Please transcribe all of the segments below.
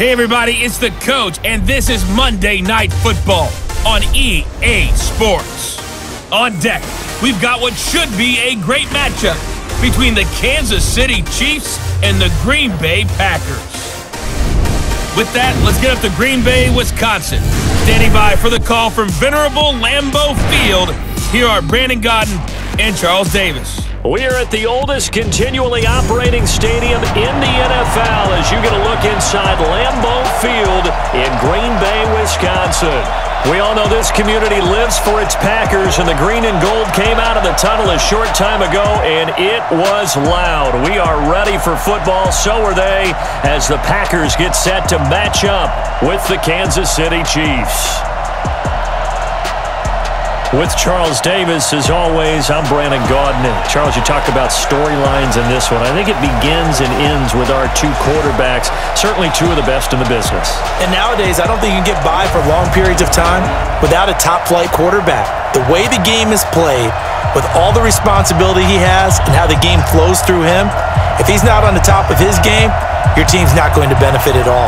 Hey everybody, it's the coach, and this is Monday Night Football on EA Sports. On deck, we've got what should be a great matchup between the Kansas City Chiefs and the Green Bay Packers. With that, let's get up to Green Bay, Wisconsin. Standing by for the call from venerable Lambeau Field, here are Brandon Godden and Charles Davis. We are at the oldest continually operating stadium in the NFL as you get a look inside Lambeau Field in Green Bay, Wisconsin. We all know this community lives for its Packers, and the green and gold came out of the tunnel a short time ago, and it was loud. We are ready for football, so are they, as the Packers get set to match up with the Kansas City Chiefs. With Charles Davis, as always, I'm Brandon Godden. Charles, you talk about storylines in this one. I think it begins and ends with our two quarterbacks, certainly two of the best in the business. And nowadays, I don't think you can get by for long periods of time without a top-flight quarterback. The way the game is played, with all the responsibility he has and how the game flows through him, if he's not on the top of his game, your team's not going to benefit at all.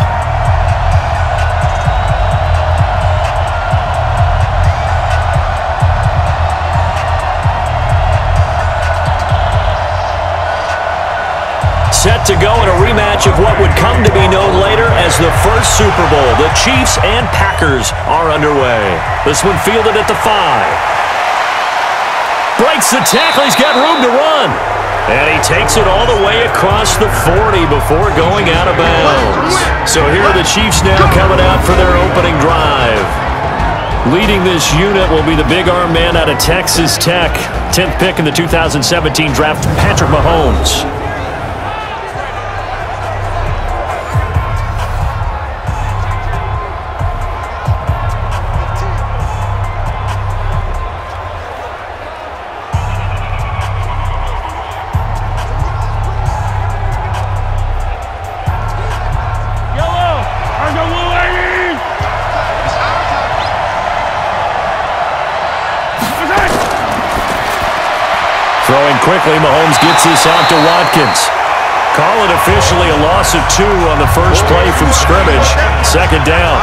Set to go in a rematch of what would come to be known later as the first Super Bowl. The Chiefs and Packers are underway. This one fielded at the 5. Breaks the tackle. He's got room to run. And he takes it all the way across the 40 before going out of bounds. So here are the Chiefs now coming out for their opening drive. Leading this unit will be the big arm man out of Texas Tech. 10th pick in the 2017 draft, Patrick Mahomes. Throwing quickly, Mahomes gets this out to Watkins. Call it officially a loss of 2 on the first play from scrimmage. Second down.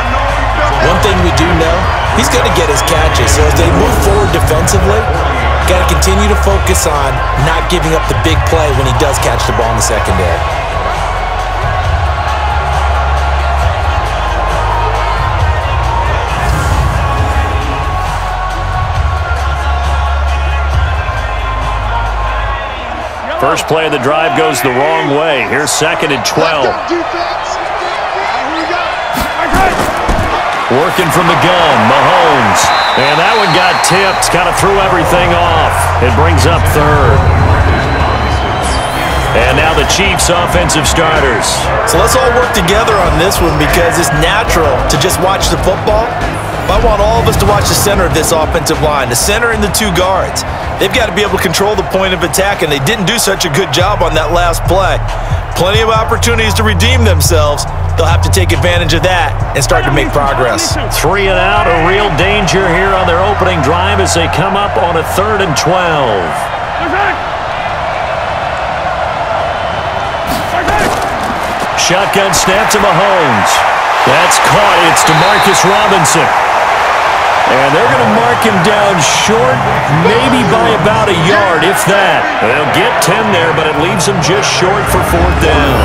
One thing we do know, he's going to get his catches. So as they move forward defensively, got to continue to focus on not giving up the big play when he does catch the ball in the secondary. First play of the drive goes the wrong way. Here's 2nd and 12. Working from the gun, Mahomes. And that one got tipped, kind of threw everything off. It brings up 3rd. And now the Chiefs offensive starters. So let's all work together on this one because it's natural to just watch the football. I want all of us to watch the center of this offensive line, the center and the 2 guards. They've got to be able to control the point of attack, and they didn't do such a good job on that last play. Plenty of opportunities to redeem themselves. They'll have to take advantage of that and start to make progress. 3 and out, a real danger here on their opening drive as they come up on a 3rd and 12. Shotgun snap to Mahomes. That's caught. It's DeMarcus Robinson. And they're going to mark him down short, maybe by about a yard, if that. They'll get 10 there, but it leaves them just short for 4th down.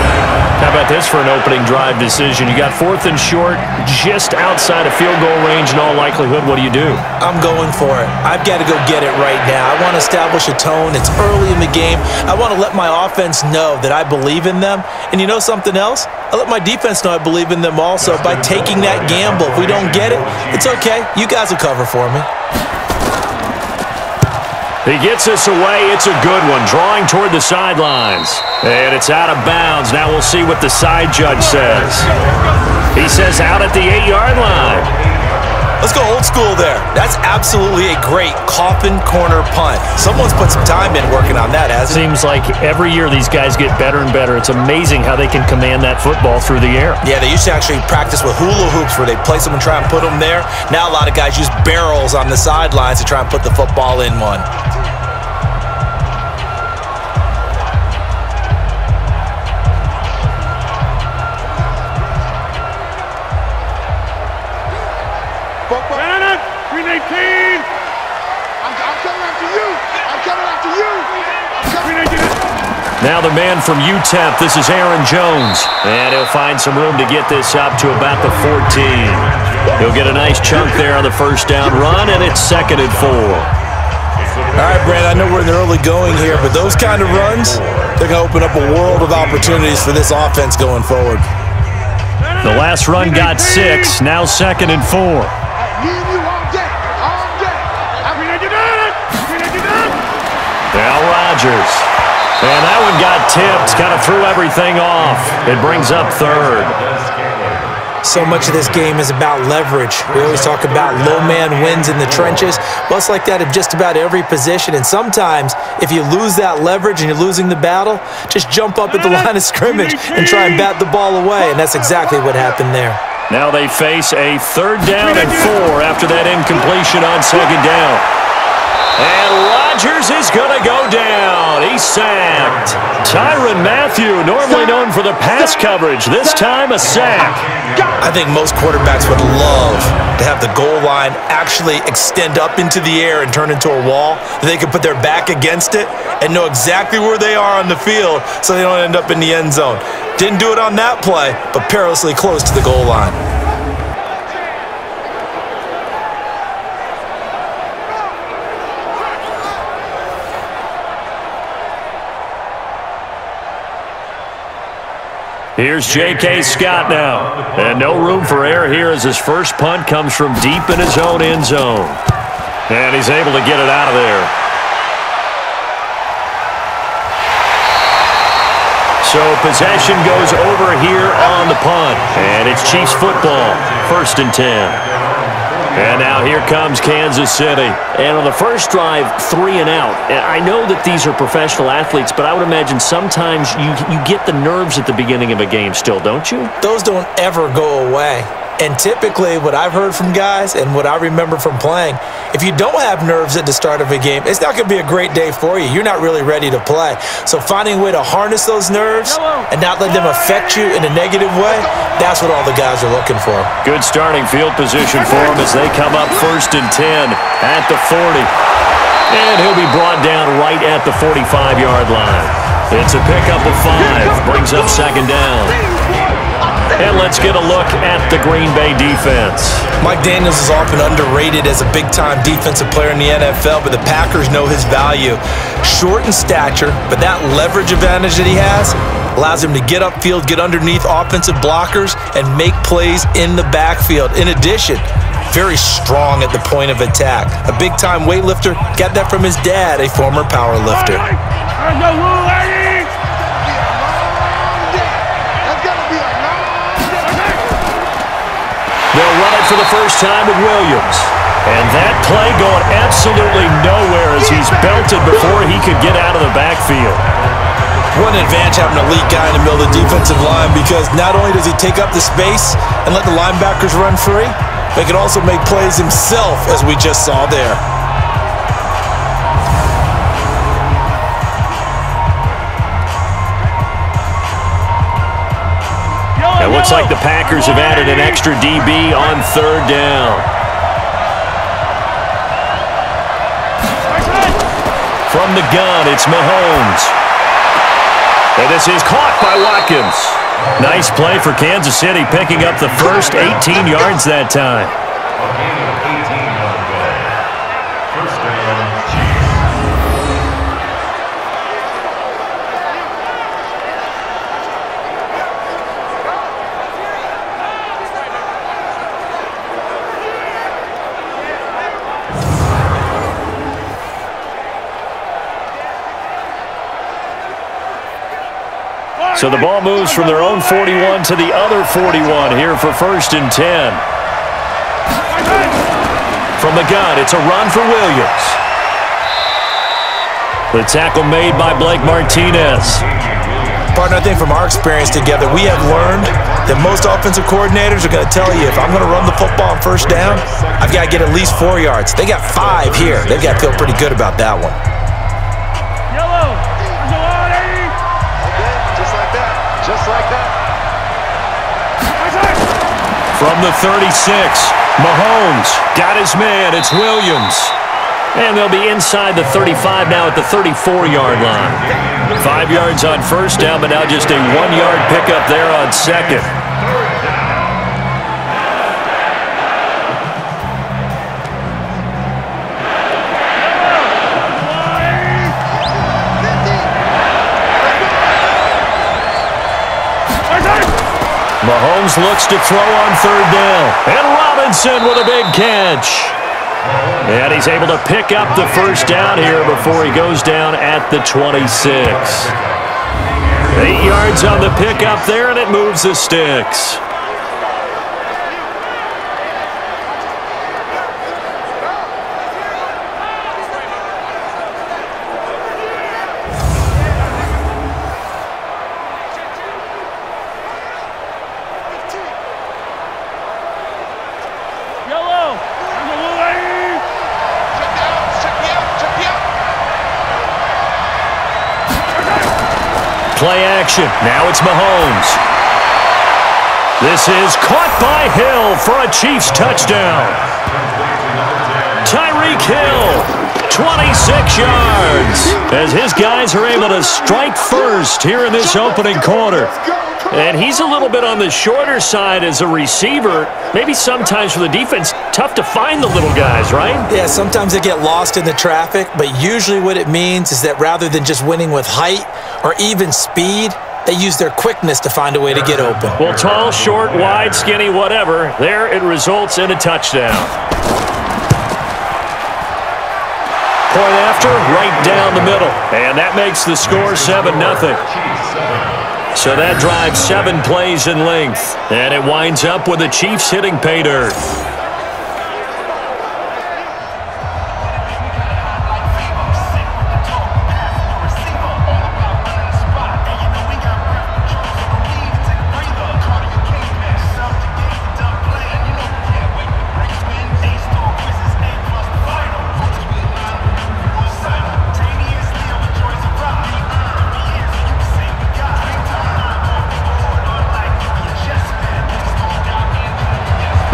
How about this for an opening drive decision? You got 4th and short, just outside of field goal range in all likelihood. What do you do? I'm going for it. I've got to go get it right now. I want to establish a tone. It's early in the game. I want to let my offense know that I believe in them. And you know something else? I let my defense know I believe in them also by taking that gamble. If we don't get it, it's okay. You guys will cover for me. He gets us away. It's a good one. Drawing toward the sidelines. And it's out of bounds. Now we'll see what the side judge says. He says out at the 8-yard line. Let's go old school there. That's absolutely a great coffin corner punt. Someone's put some time in working on that, hasn't it? Seems like every year these guys get better and better. It's amazing how they can command that football through the air. Yeah, they used to actually practice with hula hoops where they place them and try and put them there. Now a lot of guys use barrels on the sidelines to try and put the football in one. Green 18. I'm coming after you. I'm coming after you. Green 18. Now the man from UTEP, this is Aaron Jones. And he'll find some room to get this up to about the 14. He'll get a nice chunk there on the first down run, and it's 2nd and 4. All right, Brad, I know we're in the early going here, but those kind of runs, they're going to open up a world of opportunities for this offense going forward. The last run got 6, now 2nd and 4. Now Rodgers. And that one got tipped, kind of threw everything off. It brings up 3rd. So much of this game is about leverage. We always talk about low man wins in the trenches. Well, it's like that in just about every position. And sometimes, if you lose that leverage and you're losing the battle, just jump up at the line of scrimmage and try and bat the ball away. And that's exactly what happened there. Now they face a 3rd down and 4 after that incompletion on 2nd down. And Rodgers is going to go down. He's sacked. Tyrann Mathieu, normally known for the pass coverage, this time a sack. I think most quarterbacks would love to have the goal line actually extend up into the air and turn into a wall. They can put their back against it and know exactly where they are on the field so they don't end up in the end zone. Didn't do it on that play, but perilously close to the goal line. Here's J.K. Scott now. And no room for error here as his first punt comes from deep in his own end zone. And he's able to get it out of there. So possession goes over here on the punt. And it's Chiefs football, 1st and 10. And now here comes Kansas City. And on the first drive, 3 and out. And I know that these are professional athletes, but I would imagine sometimes you get the nerves at the beginning of a game still, don't you? Those don't ever go away. And typically, what I've heard from guys and what I remember from playing, if you don't have nerves at the start of a game, it's not going to be a great day for you. You're not really ready to play. So finding a way to harness those nerves and not let them affect you in a negative way, that's what all the guys are looking for. Good starting field position for them as they come up 1st and 10 at the 40. And he'll be brought down right at the 45-yard line. It's a pickup of 5, brings up 2nd down. And let's get a look at the Green Bay defense. Mike Daniels is often underrated as a big-time defensive player in the NFL, but the Packers know his value. Short in stature, but that leverage advantage that he has allows him to get upfield, get underneath offensive blockers, and make plays in the backfield. In addition, very strong at the point of attack. A big-time weightlifter, got that from his dad, a former power lifter. They'll run it for the first time with Williams. And that play going absolutely nowhere as he's belted before he could get out of the backfield. What an advantage having an elite guy in the middle of the defensive line, because not only does he take up the space and let the linebackers run free, but he can also make plays himself, as we just saw there. It looks like the Packers have added an extra DB on 3rd down. From the gun, it's Mahomes. And this is caught by Watkins. Nice play for Kansas City, picking up the first 18 yards that time. So the ball moves from their own 41 to the other 41 here for 1st and 10. From the gun, it's a run for Williams. The tackle made by Blake Martinez. Partner, I think from our experience together, we have learned that most offensive coordinators are going to tell you, if I'm going to run the football on 1st down, I've got to get at least 4 yards. They got 5 here. They've got to feel pretty good about that one. Just like that. From the 36, Mahomes got his man. It's Williams. And they'll be inside the 35 now at the 34-yard line. 5 yards on first down, but now just a 1-yard pickup there on second. Mahomes looks to throw on third down. And Robinson with a big catch. And he's able to pick up the first down here before he goes down at the 26. 8 yards on the pickup there, and it moves the sticks. Play action. Now it's Mahomes. This is caught by Hill for a Chiefs touchdown. Tyreek Hill, 26 yards, as his guys are able to strike first here in this opening quarter. And he's a little bit on the shorter side as a receiver. Maybe sometimes for the defense, tough to find the little guys, right? Yeah, sometimes they get lost in the traffic, but usually what it means is that rather than just winning with height or even speed, they use their quickness to find a way to get open. Well, tall, short, wide, skinny, whatever, there it results in a touchdown. Point after, right down the middle. And that makes the score 7-0. So that drives 7 plays in length. And it winds up with the Chiefs hitting pay dirt.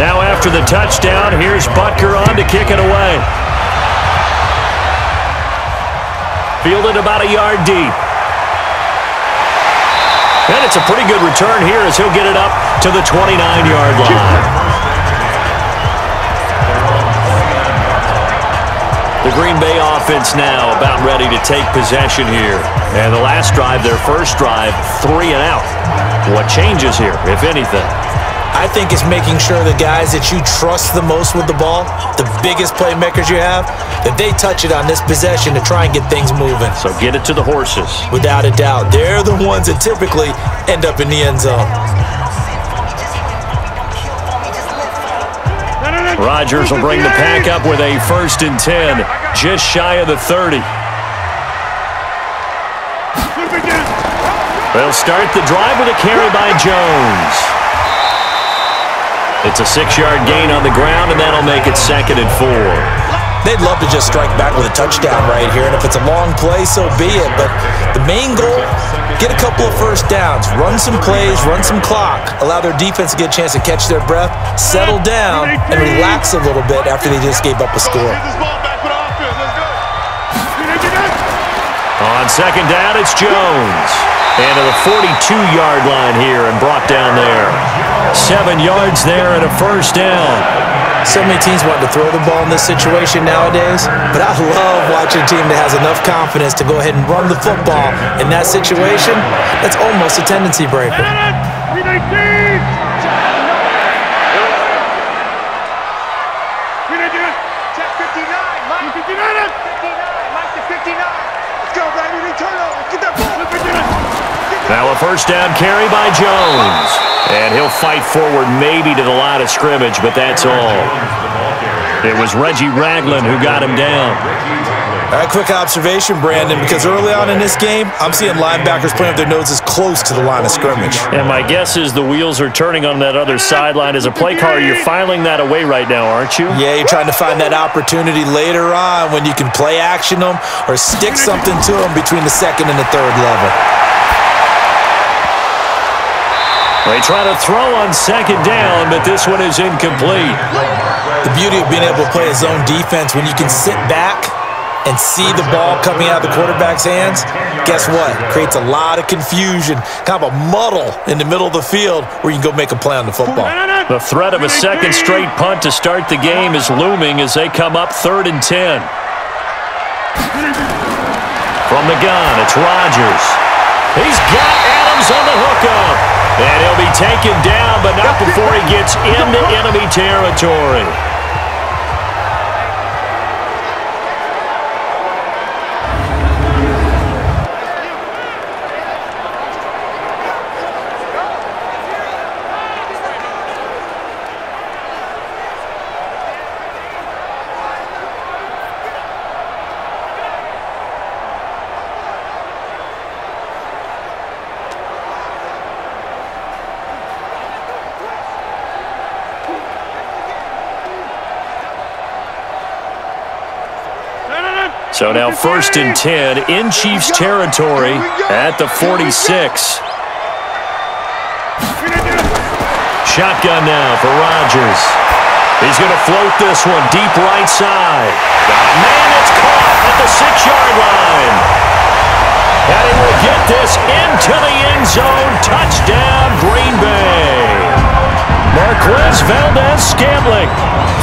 Now after the touchdown, here's Butker on to kick it away. Fielded about a yard deep. And it's a pretty good return here as he'll get it up to the 29-yard line. The Green Bay offense now about ready to take possession here. And the last drive, their first drive, 3 and out. What changes here, if anything? I think it's making sure the guys that you trust the most with the ball, the biggest playmakers you have, that they touch it on this possession to try and get things moving. So get it to the horses. Without a doubt. They're the ones that typically end up in the end zone. Rodgers will bring the pack up with a 1st and 10, just shy of the 30. They'll start the drive with a carry by Jones. It's a 6-yard gain on the ground, and that'll make it 2nd and 4. They'd love to just strike back with a touchdown right here, and if it's a long play, so be it. But the main goal, get a couple of first downs, run some plays, run some clock, allow their defense to get a chance to catch their breath, settle down, and relax a little bit after they just gave up a score. On 2nd down, it's Jones. And to the 42-yard line here and brought down there. 7 yards there and a 1st down. So many teams want to throw the ball in this situation nowadays, but I love watching a team that has enough confidence to go ahead and run the football in that situation. That's almost a tendency breaker. Now a 1st down carry by Jones. And he'll fight forward maybe to the line of scrimmage, but that's all. It was Reggie Ragland who got him down. All right, quick observation, Brandon, because early on in this game, I'm seeing linebackers playing with their noses close to the line of scrimmage. And my guess is the wheels are turning on that other sideline. As a play caller, you're filing that away right now, aren't you? Yeah, you're trying to find that opportunity later on when you can play action them or stick something to them between the 2nd and the 3rd level. They try to throw on 2nd down, but this one is incomplete. The beauty of being able to play a zone defense when you can sit back and see the ball coming out of the quarterback's hands, guess what? Creates a lot of confusion, kind of a muddle in the middle of the field where you can go make a play on the football. The threat of a second straight punt to start the game is looming as they come up 3rd and 10. From the gun, it's Rodgers. He's got Adams on the hookup. And he'll be taken down, but not before he gets into enemy territory. So now 1st and 10 in Chiefs territory at the 46. Shotgun now for Rodgers. He's going to float this one deep right side. Man, it's caught at the 6-yard line. And he will get this into the end zone. Touchdown, Green Bay. Marquez Valdez-Scantling,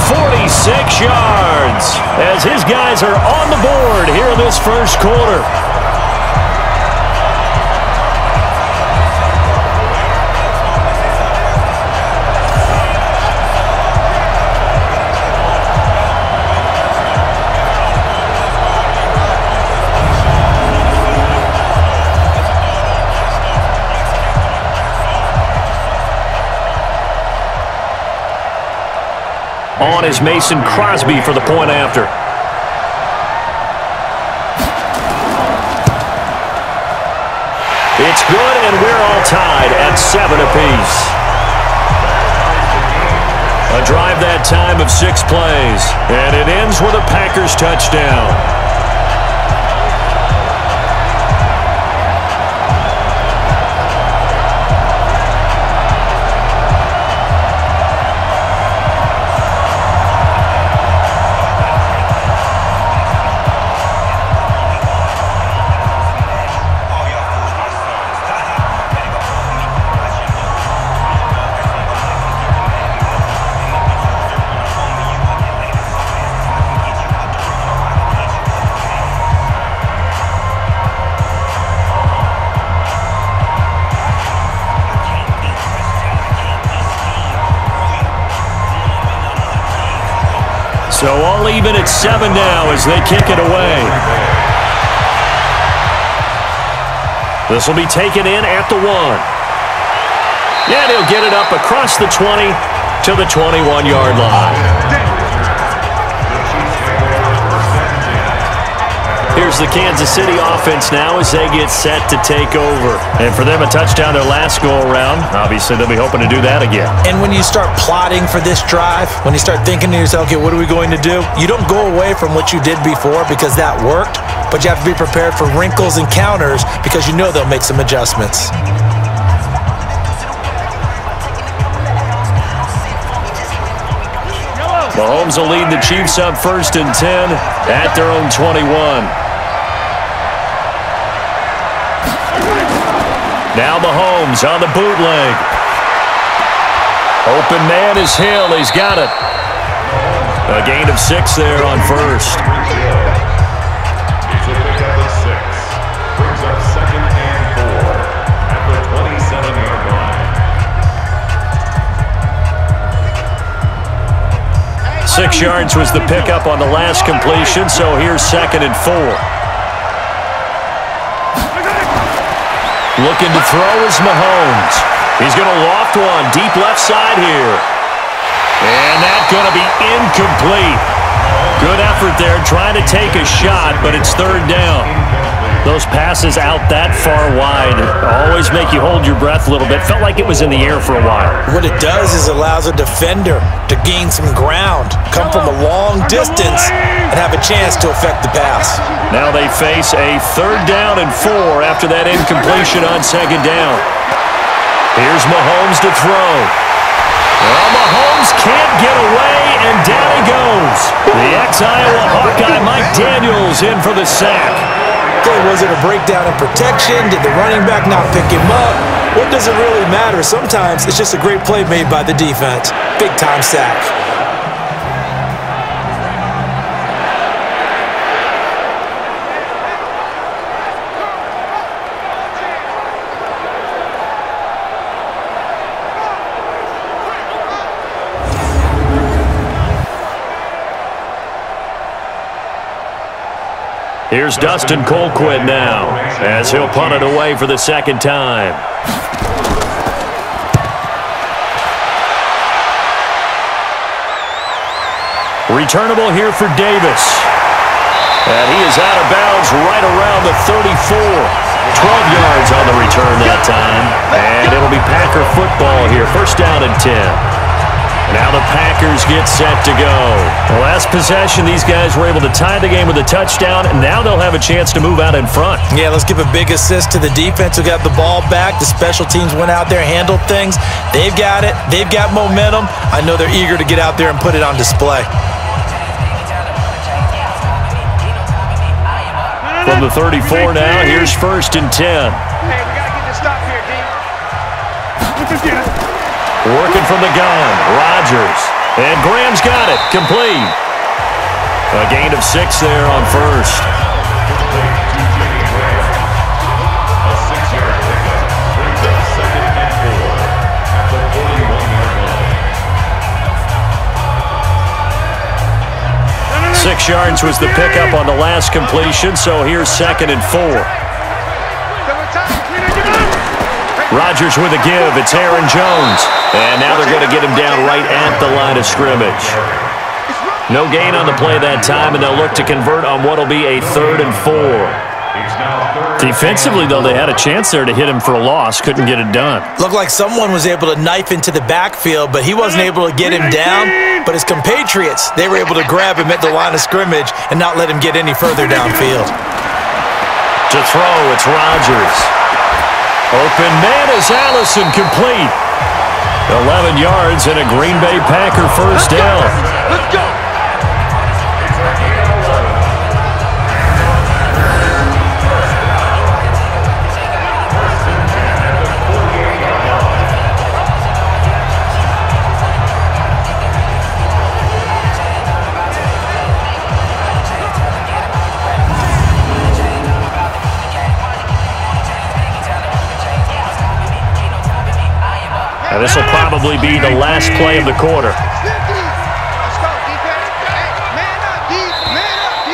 46 yards, as his guys are on the board here in this first quarter. On is Mason Crosby for the point after. It's good, and we're all tied at 7 apiece. A drive that time of 6 plays, and it ends with a Packers touchdown. So all even at 7 now as they kick it away. This will be taken in at the 1. And he'll get it up across the 20 to the 21-yard line. Here's the Kansas City offense now as they get set to take over. And for them, a touchdown their last go-around. Obviously, they'll be hoping to do that again. And when you start plotting for this drive, when you start thinking to yourself, okay, what are we going to do? You don't go away from what you did before because that worked, but you have to be prepared for wrinkles and counters because you know they'll make some adjustments. Mahomes will lead the Chiefs up 1st and 10 at their own 21. Now Mahomes on the bootleg. Open man is Hill. He's got it. A gain of 6 there on 1st. It's a pickup of 6. Brings up 2nd and 4 at the 27-yard line. 6 yards was the pickup on the last completion, so here's 2nd and 4. Looking to throw is Mahomes. He's going to loft one deep left side here. And that's going to be incomplete. Good effort there trying to take a shot, but it's 3rd down. Those passes out that far wide always make you hold your breath a little bit. Felt like it was in the air for a while. What it does is allows a defender to gain some ground, come from a long distance, and have a chance to affect the pass. Now they face a 3rd down and 4 after that incompletion on 2nd down. Here's Mahomes to throw. Well, Mahomes can't get away, and down he goes. The ex-Iowa Hawkeye Mike Daniels in for the sack. Okay, was it a breakdown in protection? Did the running back not pick him up? What does it really matter? Sometimes it's just a great play made by the defense. Big-time sack. Here's Dustin Colquitt now, as he'll punt it away for the second time. Returnable here for Davis. And he is out of bounds right around the 34. 12 yards on the return that time. And it'll be Packer football here. First down and 10. Now the Packers get set to go. The last possession, these guys were able to tie the game with a touchdown, and now they'll have a chance to move out in front. Yeah, let's give a big assist to the defense who got the ball back. The special teams went out there, handled things. They've got it. They've got momentum. I know they're eager to get out there and put it on display. From the 34 now, here's first and 10. Hey, we got to get this stop here, D. Working from the gun, Rodgers. And Graham's got it, complete. A gain of 6 there on first. A 6-yard pickup brings up second and 4 at the 41-yard line. 6 yards was the pickup on the last completion, so here's second and 4. Rodgers with a give. It's Aaron Jones. And now they're going to get him down right at the line of scrimmage. No gain on the play that time, and they'll look to convert on what will be a 3rd and 4. Defensively, though, they had a chance there to hit him for a loss. Couldn't get it done. Looked like someone was able to knife into the backfield, but he wasn't able to get him down. But his compatriots, they were able to grab him at the line of scrimmage and not let him get any further downfield. To throw, it's Rodgers. Open man is Allison, complete. 11 yards and a Green Bay Packer first down. Let's go. Now this will probably be the last play of the quarter. Let's go, defense. Hey, man up, D. Man up, D.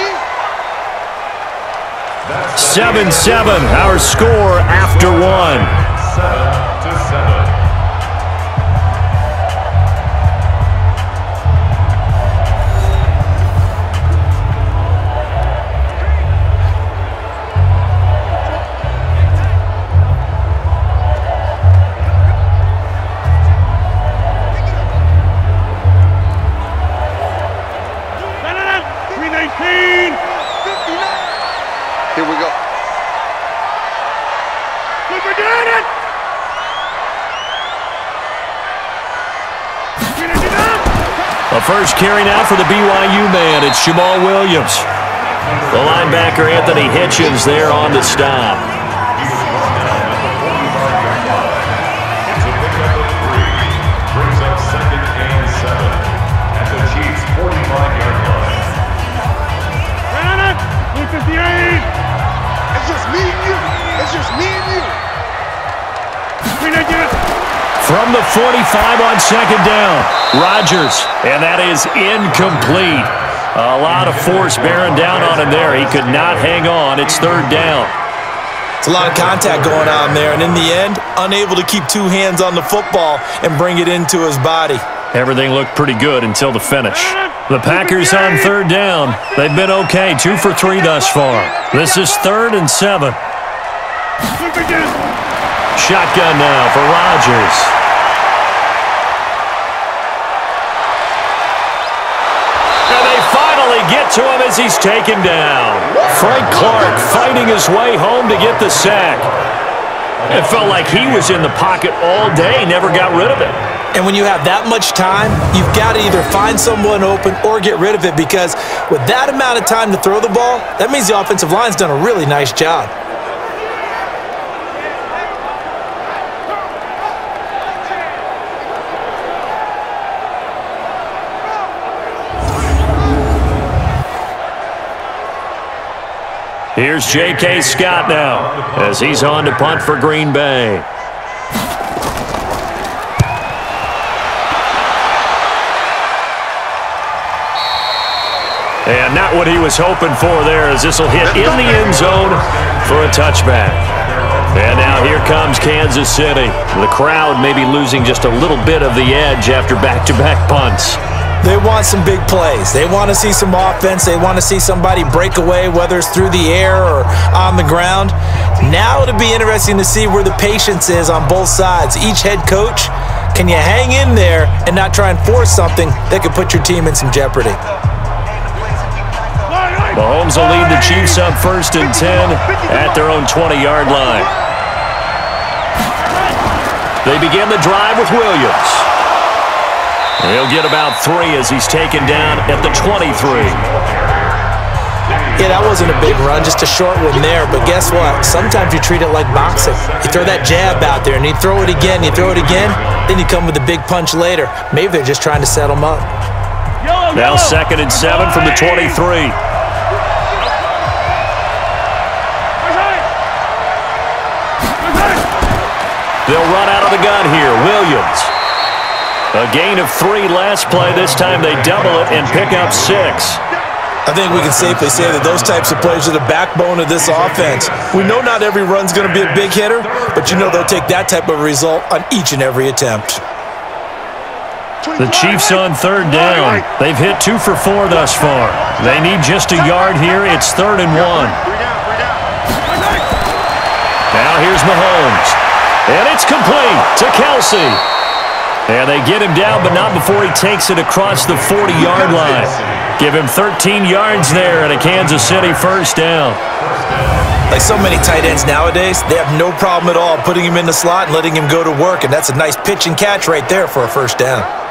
7-7, our score after 1. 7-7. Here we go. A first carry now for the BYU man. It's Jamal Williams. The linebacker, Anthony Hitchens, there on the stop. It's a pickup of 3. Brings up second and 7 at the Chiefs' 45-yard line. It's just me and you. It's just me and you. From the 45 on second down, Rodgers, and that is incomplete. A lot of force bearing down on him there. He could not hang on. It's third down. It's a lot of contact going on there, and in the end, unable to keep 2 hands on the football and bring it into his body. Everything looked pretty good until the finish. The Packers on third down. They've been okay, 2 for 3 thus far. This is 3rd and 7. Shotgun now for Rodgers. And they finally get to him as he's taken down. Frank Clark fighting his way home to get the sack. It felt like he was in the pocket all day, never got rid of it. And when you have that much time, you've got to either find someone open or get rid of it, because with that amount of time to throw the ball, that means the offensive line's done a really nice job. Here's J.K. Scott now as he's on to punt for Green Bay. And not what he was hoping for there, as this will hit in the end zone for a touchback. And now here comes Kansas City. The crowd may be losing just a little bit of the edge after back-to-back punts. They want some big plays. They want to see some offense. They want to see somebody break away, whether it's through the air or on the ground. Now it'll be interesting to see where the patience is on both sides. Each head coach, can you hang in there and not try and force something that could put your team in some jeopardy? Mahomes will lead the Chiefs up 1st and 10 at their own 20-yard line. They begin the drive with Williams. He'll get about 3 as he's taken down at the 23. Yeah, that wasn't a big run, just a short one there. But guess what? Sometimes you treat it like boxing. You throw that jab out there, and you throw it again, then you come with a big punch later. Maybe they're just trying to set them up. Now 2nd and 7 from the 23. They'll run out of the gun here. Williams. A gain of 3 last play. This time they double it and pick up 6. I think we can safely say that those types of plays are the backbone of this offense. We know not every run's going to be a big hitter, but you know they'll take that type of result on each and every attempt. The Chiefs on 3rd down. They've hit 2 for 4 thus far. They need just a yard here. It's 3rd and 1. Now here's Mahomes. And it's complete to Kelsey. And they get him down, but not before he takes it across the 40-yard line. Give him 13 yards there and a Kansas City 1st down. Like so many tight ends nowadays, they have no problem at all putting him in the slot and letting him go to work, and that's a nice pitch and catch right there for a 1st down.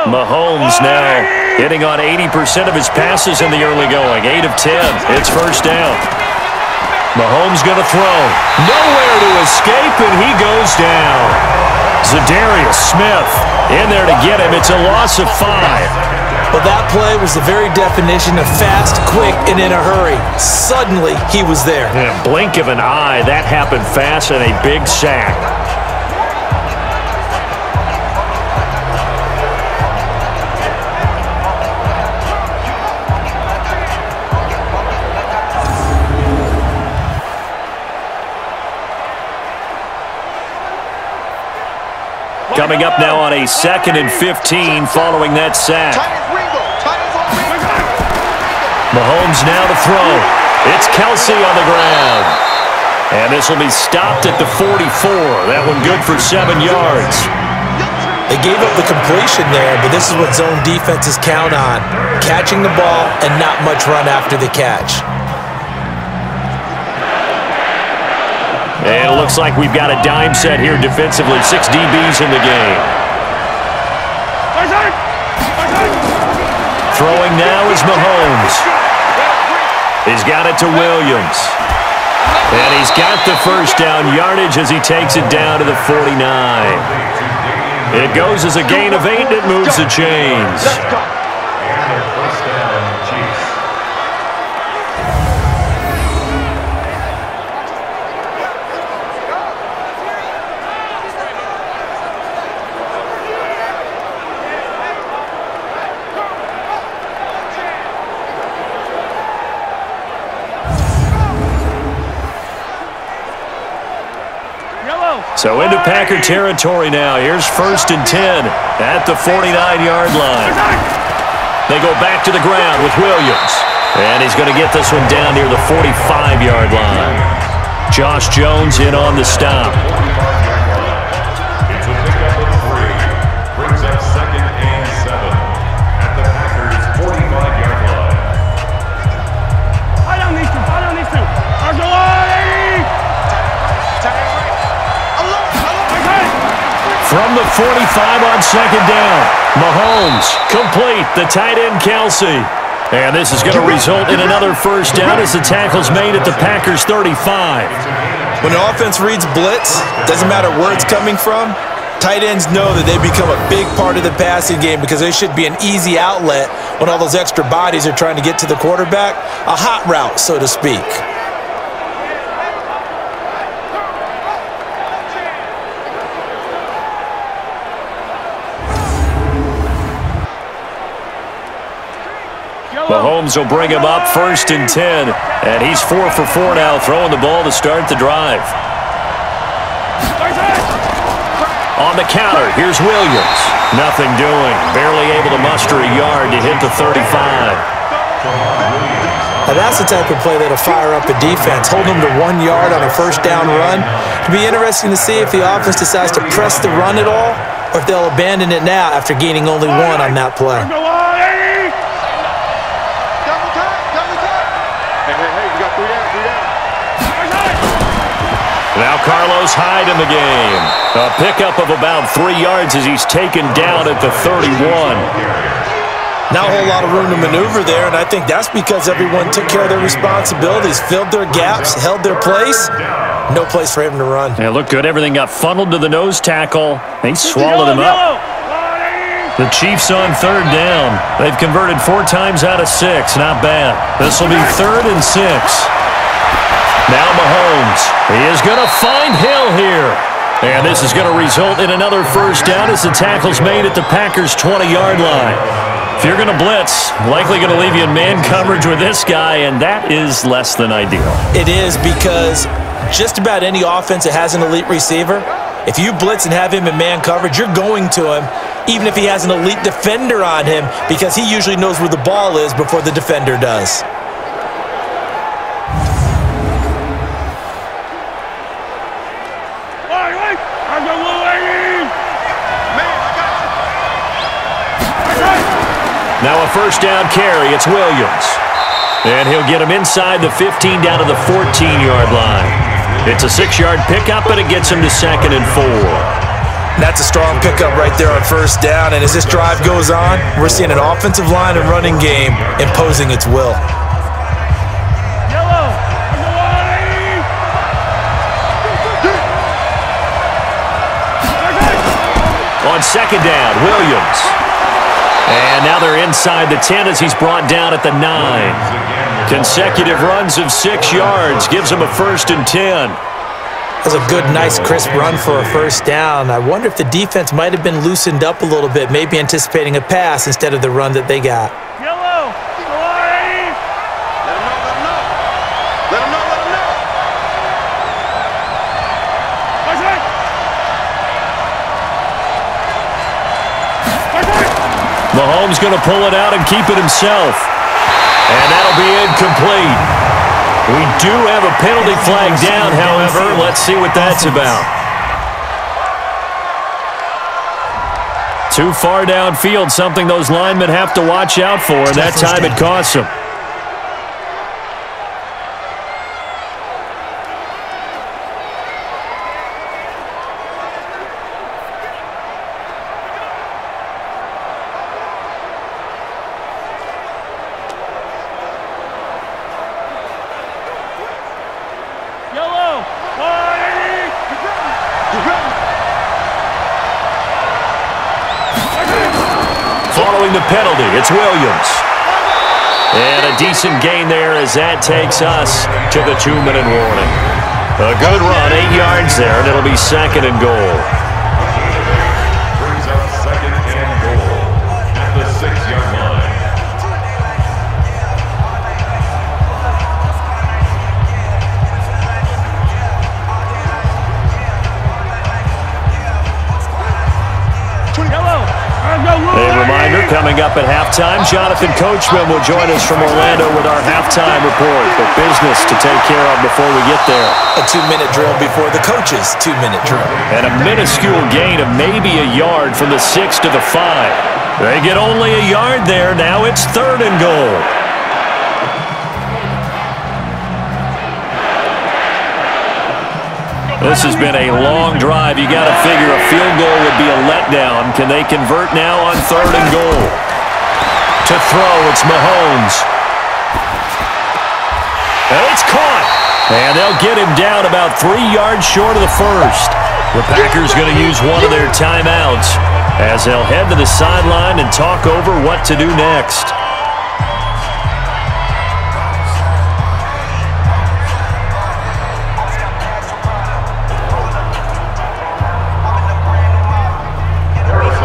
Mahomes now hitting on 80% of his passes in the early going. 8 of 10. It's 1st down. Mahomes going to throw. Nowhere to escape, and he goes down. Za'Darius Smith in there to get him. It's a loss of 5. Well, that play was the very definition of fast, quick, and in a hurry. Suddenly, he was there. In a blink of an eye, that happened fast, and a big sack. Coming up now on a 2nd and 15 following that sack. Mahomes now to throw. It's Kelsey on the ground. And this will be stopped at the 44. That one good for 7 yards. They gave up the completion there, but this is what zone defenses count on. Catching the ball and not much run after the catch. And it looks like we've got a dime set here defensively. 6 DBs in the game. Throwing now is Mahomes. He's got it to Williams. And he's got the 1st down yardage as he takes it down to the 49. It goes as a gain of 8, and it moves the chains. So into Packer territory now. Here's 1st and 10 at the 49-yard line. They go back to the ground with Williams. And he's going to get this one down near the 45-yard line. Josh Jones in on the stop. It's a pickup of 3. Brings up 2nd and 7 at the Packer 45 on second down. Mahomes, complete, the tight end Kelsey. And this is going to result in another first down as the tackle's made at the Packers' 35. When the offense reads blitz, doesn't matter where it's coming from, tight ends know that they become a big part of the passing game because they should be an easy outlet when all those extra bodies are trying to get to the quarterback. A hot route, so to speak. Mahomes will bring him up 1st and 10. And he's 4 for 4 now, throwing the ball to start the drive. On the counter, here's Williams. Nothing doing. Barely able to muster a yard to hit the 35. Now that's the type of play that'll fire up a defense. Hold them to 1 yard on a first down run. It'll be interesting to see if the offense decides to press the run at all or if they'll abandon it now after gaining only 1 on that play. Now Carlos Hyde in the game. A pickup of about 3 yards as he's taken down at the 31. Not a whole lot of room to maneuver there, and I think that's because everyone took care of their responsibilities, filled their gaps, held their place. No place for him to run. Yeah, looked good. Everything got funneled to the nose tackle. They swallowed him up. The Chiefs on 3rd down. They've converted 4 times out of 6. Not bad. This will be 3rd and 6. Now Mahomes. He is going to find Hill here. And this is going to result in another first down as the tackle's made at the Packers' 20-yard line. If you're going to blitz, likely going to leave you in man coverage with this guy, and that is less than ideal. It is because just about any offense that has an elite receiver, if you blitz and have him in man coverage, you're going to him, even if he has an elite defender on him, because he usually knows where the ball is before the defender does. Now a first down carry. It's Williams. And he'll get him inside the 15 down to the 14-yard line. It's a 6-yard pickup, and it gets him to 2nd and 4. That's a strong pickup right there on first down, and as this drive goes on, we're seeing an offensive line and running game imposing its will. On 2nd down, Williams. And now they're inside the 10 as he's brought down at the 9. Consecutive runs of 6 yards gives him a 1st and 10. That's a good, nice, crisp run for a first down. I wonder if the defense might have been loosened up a little bit, maybe anticipating a pass instead of the run that they got. Yellow! Let him know! Let him know! Mahomes going to pull it out and keep it himself. And that'll be incomplete. We do have a penalty flag down, however. Let's see what that's about. Too far downfield, something those linemen have to watch out for, and that time it costs them. Following the penalty, it's Williams. And a decent gain there as that takes us to the 2-minute warning. A good run, 8 yards there, and it'll be 2nd and goal. Brings up 2nd and goal at the 6-yard line. A reminder, coming up at halftime, Jonathan Coachman will join us from Orlando with our halftime report. But business to take care of before we get there. A 2-minute drill before the coach's 2-minute drill. And a minuscule gain of maybe a yard from the 6 to the 5. They get only a yard there. Now it's 3rd and goal. This has been a long drive. You got to figure a field goal would be a letdown. Can they convert now on 3rd and goal? To throw, it's Mahomes. And it's caught. And they'll get him down about 3 yards short of the first. The Packers going to use one of their timeouts as they'll head to the sideline and talk over what to do next.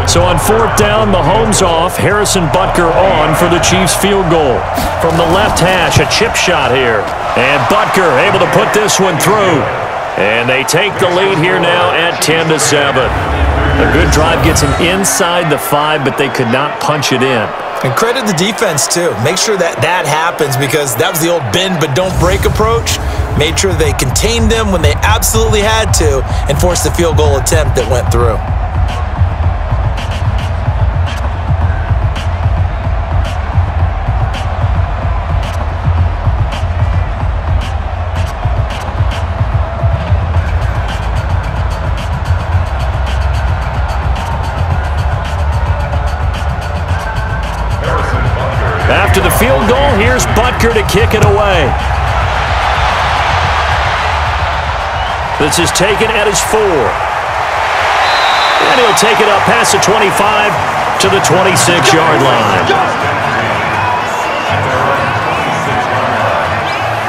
So on 4th down, Mahomes off, Harrison Butker on for the Chiefs field goal. From the left hash, a chip shot here. And Butker able to put this one through. And they take the lead here now at 10-7. A good drive gets him inside the 5, but they could not punch it in. And credit the defense, too. Make sure that happens because that was the old bend but don't break approach. Made sure they contained them when they absolutely had to and forced the field goal attempt that went through. After the field goal, here's Butker to kick it away. This is taken at his 4. And he'll take it up past the 25 to the 26-yard line.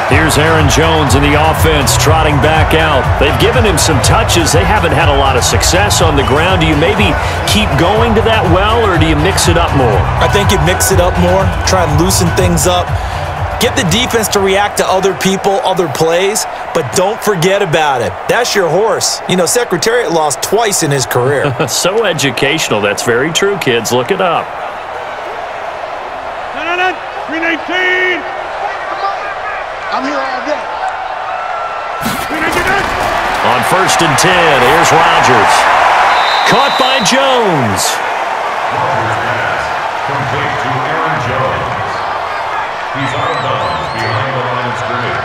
Here's Aaron Jones in the offense trotting back out. They've given him some touches. They haven't had a lot of success on the ground. Do you maybe keep going to that well, or do you mix it up more? I think you mix it up more, try and loosen things up. Get the defense to react to other people, other plays, but don't forget about it. That's your horse. You know, Secretariat lost twice in his career. So educational. That's very true, kids. Look it up. 319. I'm here all day. On 1st and 10, here's Rodgers. Caught by Jones. Rodgers pass complete to Aaron Jones. He's out of bounds behind the line of scrimmage.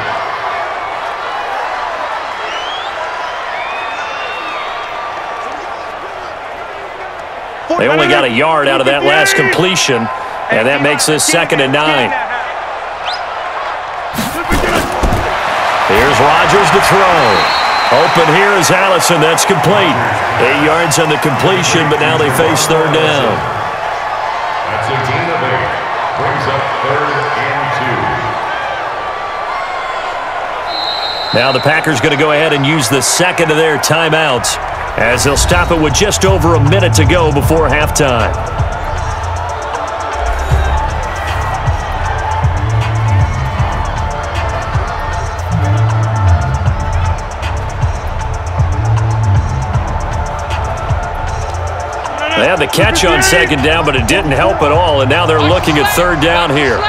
They only got a yard out of that last completion, and that makes this 2nd and 9. Here's Rodgers to throw. Open here is Allison. That's complete. 8 yards on the completion, but now they face 3rd down. That's a gain of 8. Brings up 3rd and 2. Now the Packers going to go ahead and use the second of their timeouts as they'll stop it with just over a minute to go before halftime. They had the catch on 2nd down, but it didn't help at all, and now they're looking at 3rd down here.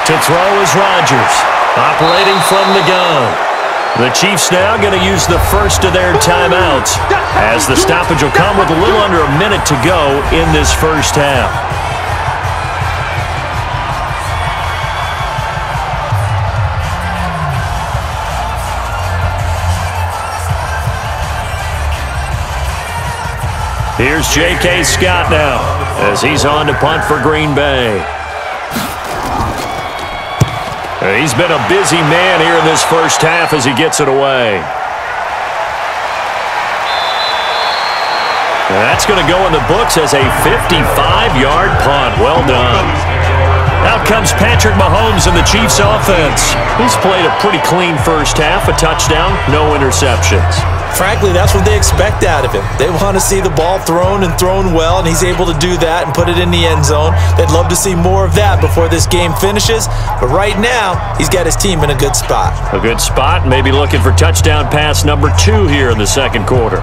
To throw is Rodgers, operating from the gun. The Chiefs now going to use the first of their timeouts as the stoppage will come with a little under a minute to go in this first half. Here's J.K. Scott now as he's on to punt for Green Bay. He's been a busy man here in this first half as he gets it away. And that's going to go in the books as a 55-yard punt. Well done. Out comes Patrick Mahomes in the Chiefs offense. He's played a pretty clean first half, a touchdown, no interceptions. Frankly, that's what they expect out of him. They want to see the ball thrown and thrown well, and he's able to do that and put it in the end zone. They'd love to see more of that before this game finishes, but right now, he's got his team in a good spot. A good spot, maybe looking for touchdown pass number 2 here in the 2nd quarter.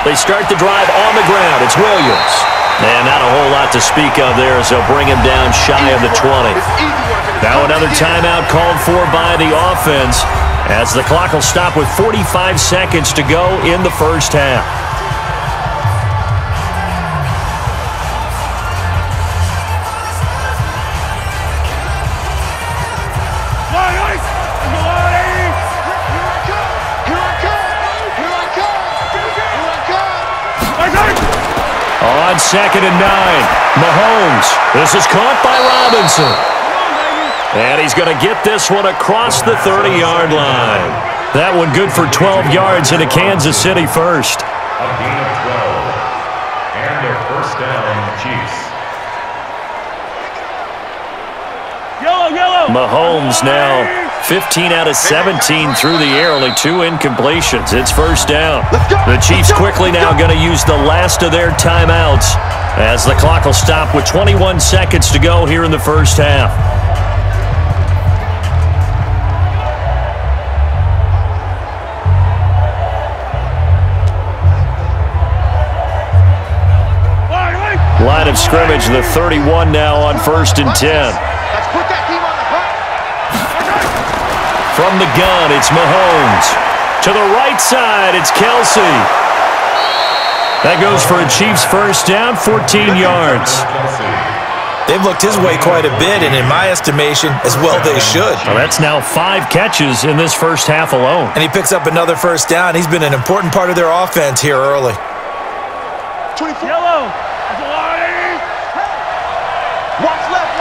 They start the drive on the ground. It's Williams. And not a whole lot to speak of there as they'll bring him down shy of the 20. Now another timeout called for by the offense as the clock will stop with 45 seconds to go in the first half. On 2nd and 9, Mahomes. This is caught by Robinson. And he's going to get this one across the 30-yard line. That one good for 12 yards into Kansas City first. A gain of 12. And a first down, Chiefs. Mahomes now 15 out of 17 through the air, only 2 incompletions. It's first down. The Chiefs quickly now going to use the last of their timeouts as the clock will stop with 21 seconds to go here in the first half. Line of scrimmage, the 31 now on 1st and 10. Let's put that team on the front. From the gun, it's Mahomes. To the right side, it's Kelsey. That goes for a Chiefs first down, 14 yards. They've looked his way quite a bit, and in my estimation, as well they should. Well, that's now 5 catches in this first half alone. And he picks up another first down. He's been an important part of their offense here early. 24. Yellow. Watch left.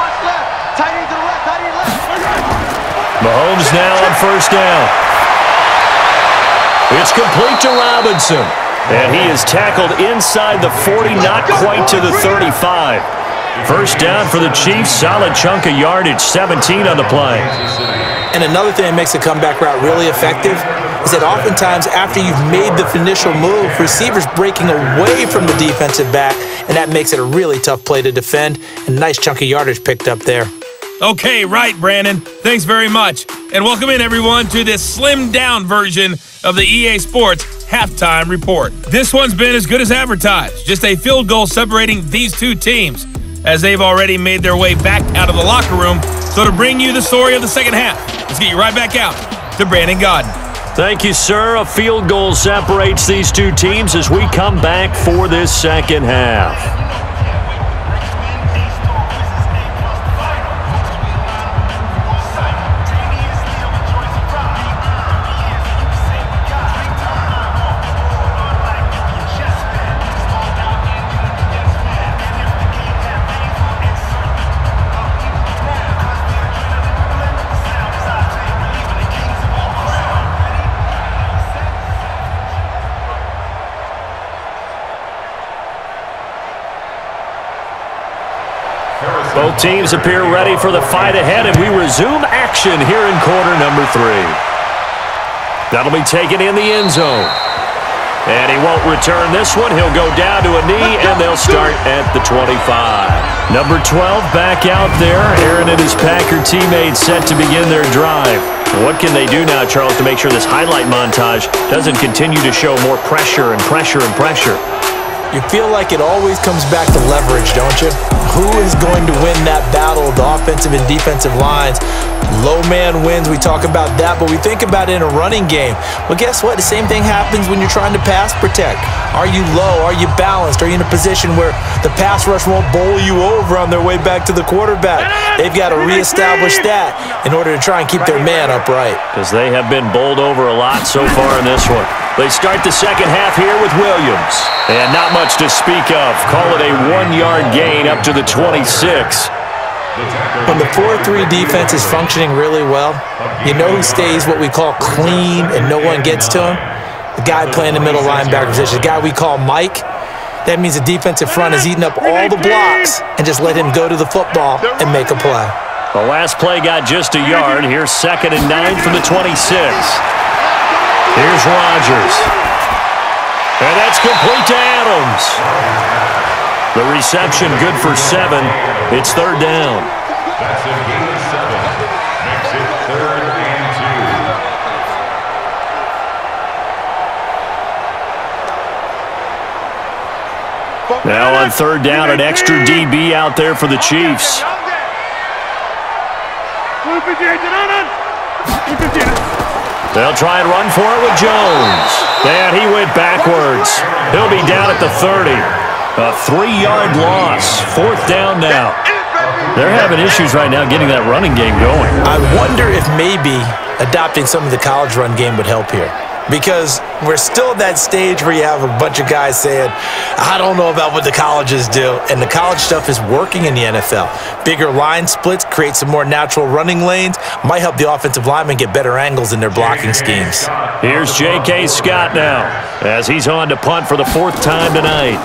Tight end to the left, tight end left. Mahomes now on first down. It's complete to Robinson. And he is tackled inside the 40, not quite to the 35. First down for the Chiefs, solid chunk of yardage, 17 on the play. And another thing that makes the comeback route really effective is that oftentimes after you've made the initial move, receivers breaking away from the defensive back, and that makes it a really tough play to defend. And nice chunk of yardage picked up there. Okay, right, Brandon. Thanks very much. And welcome in, everyone, to this slimmed-down version of the EA Sports Halftime Report. This one's been as good as advertised. Just a field goal separating these two teams, as they've already made their way back out of the locker room. So to bring you the story of the second half, let's get you right back out to Brandon Godden. Thank you, sir. A field goal separates these two teams as we come back for this second half. Both teams appear ready for the fight ahead, and we resume action here in quarter number 3. That'll be taken in the end zone. And he won't return this one. He'll go down to a knee, and they'll start at the 25. Number 12 back out there. Aaron and his Packer teammates set to begin their drive. And what can they do now, Charles, to make sure this highlight montage doesn't continue to show more pressure and pressure and pressure? You feel like it always comes back to leverage, don't you? Who is going to win that battle of the offensive and defensive lines? Low man wins, we talk about that, but we think about it in a running game. Well, guess what? The same thing happens when you're trying to pass protect. Are you low? Are you balanced? Are you in a position where the pass rush won't bowl you over on their way back to the quarterback? They've got to reestablish that in order to try and keep their man upright. Because they have been bowled over a lot so far in this one. They start the second half here with Williams. And not much to speak of. Call it a 1-yard gain up to the 26. When the 4-3 defense is functioning really well, you know who stays what we call clean and no one gets to him? The guy playing the middle linebacker position, the guy we call Mike. That means the defensive front is eating up all the blocks and just let him go to the football and make a play. The last play got just a yard. Here's 2nd and 9 from the 26. Here's Rodgers. And that's complete to Adams. The reception good for 7. It's 3rd down. That's a gain of 7. Makes it 3rd and 2. Now on 3rd down, an extra DB out there for the Chiefs. They'll try and run for it with Jones. And he went backwards. He'll be down at the 30. A 3-yard loss. 4th down now. They're having issues right now getting that running game going. I wonder if maybe adopting some of the college run game would help here. because we're still at that stage where you have a bunch of guys saying, I don't know about what the colleges do, and the college stuff is working in the NFL. Bigger line splits, create some more natural running lanes, might help the offensive linemen get better angles in their blocking schemes. Here's J.K. Scott now, as he's on to punt for the 4th time tonight.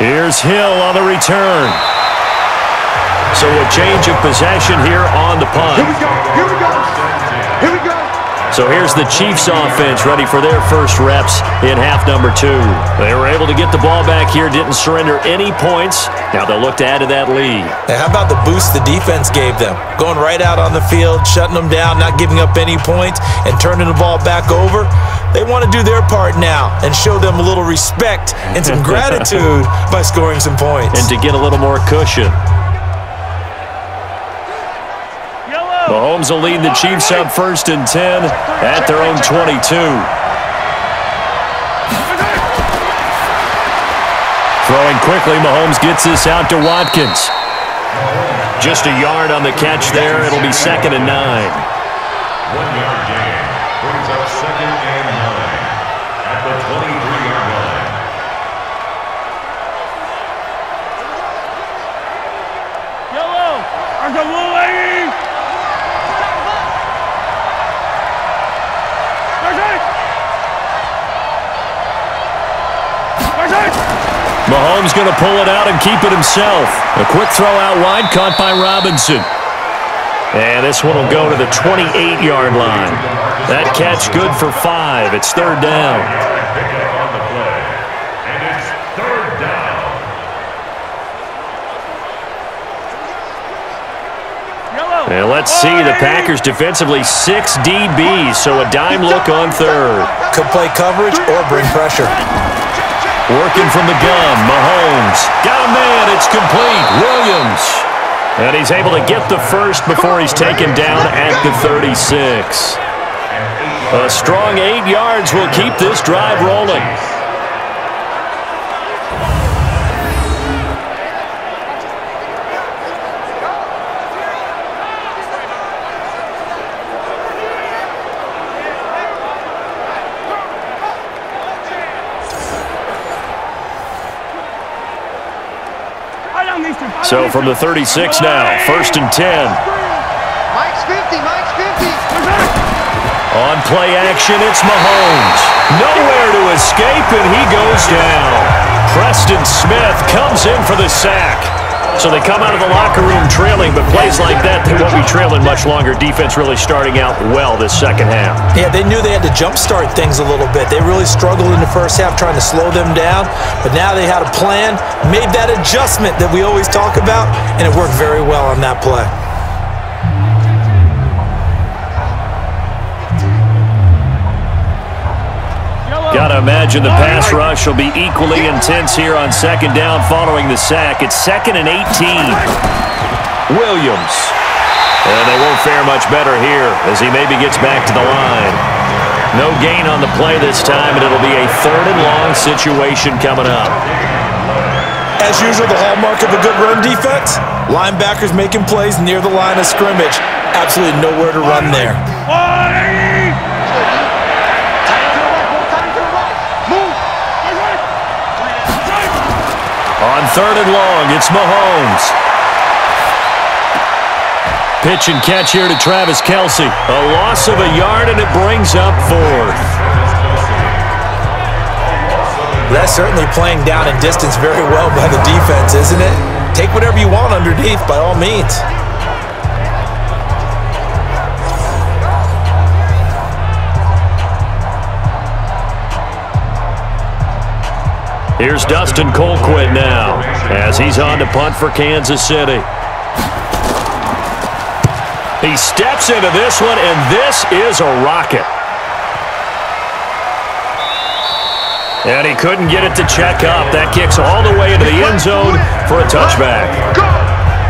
Here's Hill on the return. So a change of possession here on the punt. Here we go. Here we go. Here we go. So here's the Chiefs offense ready for their first reps in half number 2. They were able to get the ball back here, didn't surrender any points. Now they'll look to add to that lead. And how about the boost the defense gave them? Going right out on the field, shutting them down, not giving up any points, and turning the ball back over. They want to do their part now and show them a little respect and some gratitude by scoring some points. And to get a little more cushion. Mahomes will lead the Chiefs up 1st and 10 at their own 22. Throwing quickly, Mahomes gets this out to Watkins. Just a yard on the catch there. It'll be 2nd and 9. 1-yard gain brings up 2nd and 9 at the 23-yard line. Yellow. I got blue lady. Mahomes going to pull it out and keep it himself. A quick throw out wide, caught by Robinson. And this one will go to the 28-yard line. That catch good for 5. It's 3rd down. Pickup on the play, and it's 3rd down. And let's see, the Packers defensively 6 DBs, so a dime look on 3rd. Could play coverage or bring pressure. Working from the gun, Mahomes. Got a man, it's complete. Williams. And he's able to get the first before he's taken down at the 36. A strong 8 yards will keep this drive rolling. So from the 36 now, 1st and 10. Mike's 50. Mike's 50. On play action, it's Mahomes. Nowhere to escape, and he goes down. Preston Smith comes in for the sack. So they come out of the locker room trailing, but plays like that, they won't be trailing much longer. Defense really starting out well this 2nd half. Yeah, they knew they had to jumpstart things a little bit. They really struggled in the 1st half trying to slow them down, but now they had a plan, made that adjustment that we always talk about, and it worked very well on that play. Gotta imagine the pass rush will be equally intense here on 2nd down following the sack. It's 2nd and 18. Williams. And they won't fare much better here as he maybe gets back to the line. No gain on the play this time, and it'll be a 3rd and long situation coming up. As usual, the hallmark of a good run defense, linebackers making plays near the line of scrimmage. Absolutely nowhere to run there. On 3rd and long, it's Mahomes. Pitch and catch here to Travis Kelce. A loss of a yard, and it brings up 4th. That's certainly playing down and distance very well by the defense, isn't it? Take whatever you want underneath, by all means. Here's Dustin Colquitt now as he's on to punt for Kansas City. He steps into this one, and this is a rocket. And he couldn't get it to check up. That kicks all the way into the end zone for a touchback.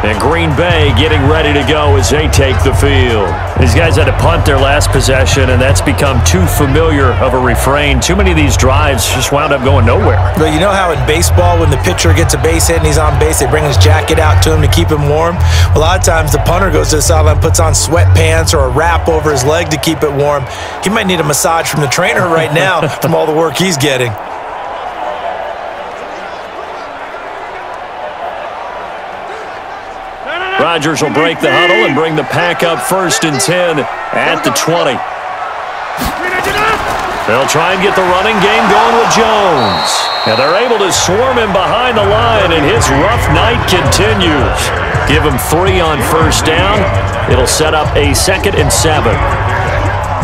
And Green Bay getting ready to go as they take the field. These guys had to punt their last possession, and that's become too familiar of a refrain. Too many of these drives just wound up going nowhere. But you know how in baseball, when the pitcher gets a base hit and he's on base, they bring his jacket out to him to keep him warm? A lot of times the punter goes to the sideline, puts on sweatpants or a wrap over his leg to keep it warm. He might need a massage from the trainer right now from all the work he's getting. Rodgers will break the huddle and bring the pack up 1st and 10 at the 20. They'll try and get the running game going with Jones. And they're able to swarm him behind the line, and his rough night continues. Give him 3 on 1st down. It'll set up a 2nd and 7.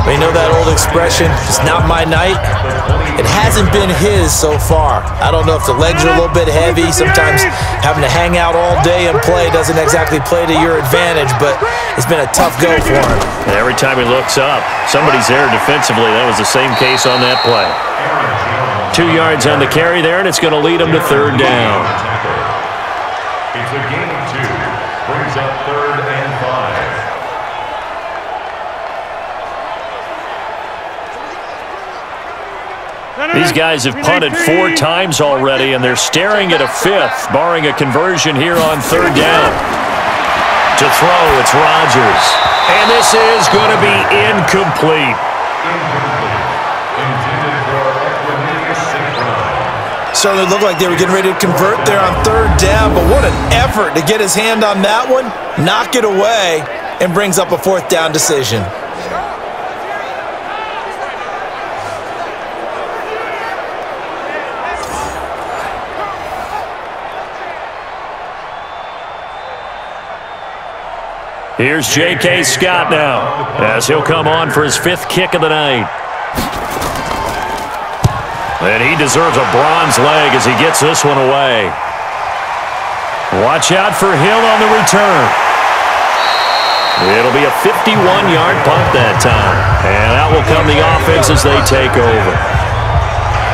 But you know that old expression, it's not my night? It hasn't been his so far. I don't know if the legs are a little bit heavy. Sometimes having to hang out all day and play doesn't exactly play to your advantage, but it's been a tough go for him. And every time he looks up, somebody's there defensively. That was the same case on that play. 2 yards on the carry there, and it's going to lead him to 3rd down. It's a gain of 2. Brings up 3rd and 5. These guys have punted 4 times already, and they're staring at a 5th, barring a conversion here on 3rd down. To throw, it's Rodgers. And this is going to be incomplete. Intended for Equanimeous Synchrone. Certainly looked like they were getting ready to convert there on 3rd down, but what an effort to get his hand on that one, knock it away, and brings up a 4th down decision. Here's J.K. Scott now, as he'll come on for his 5th kick of the night. And he deserves a bronze leg as he gets this one away. Watch out for Hill on the return. It'll be a 51-yard punt that time. And out will come the offense as they take over.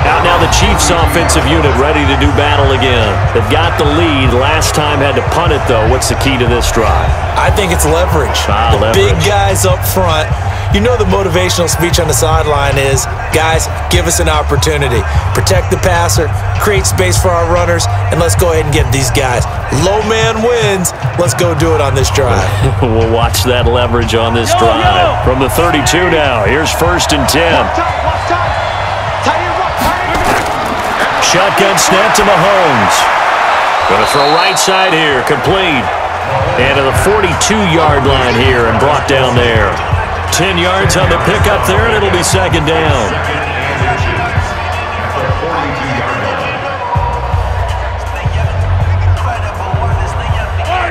Out now the Chiefs offensive unit ready to do battle again. They've got the lead. Last time had to punt it, though. What's the key to this drive? I think it's leverage. The big guys up front. You know the motivational speech on the sideline is, guys, give us an opportunity. Protect the passer, create space for our runners, and let's go ahead and get these guys. Low man wins. Let's go do it on this drive. We'll watch that leverage on this drive. From the 32 now, here's 1st and 10. Shotgun snap to Mahomes. Going to throw right side here, complete. And to the 42-yard line here and brought down there. 10 yards on the pickup there, and it'll be 2nd down.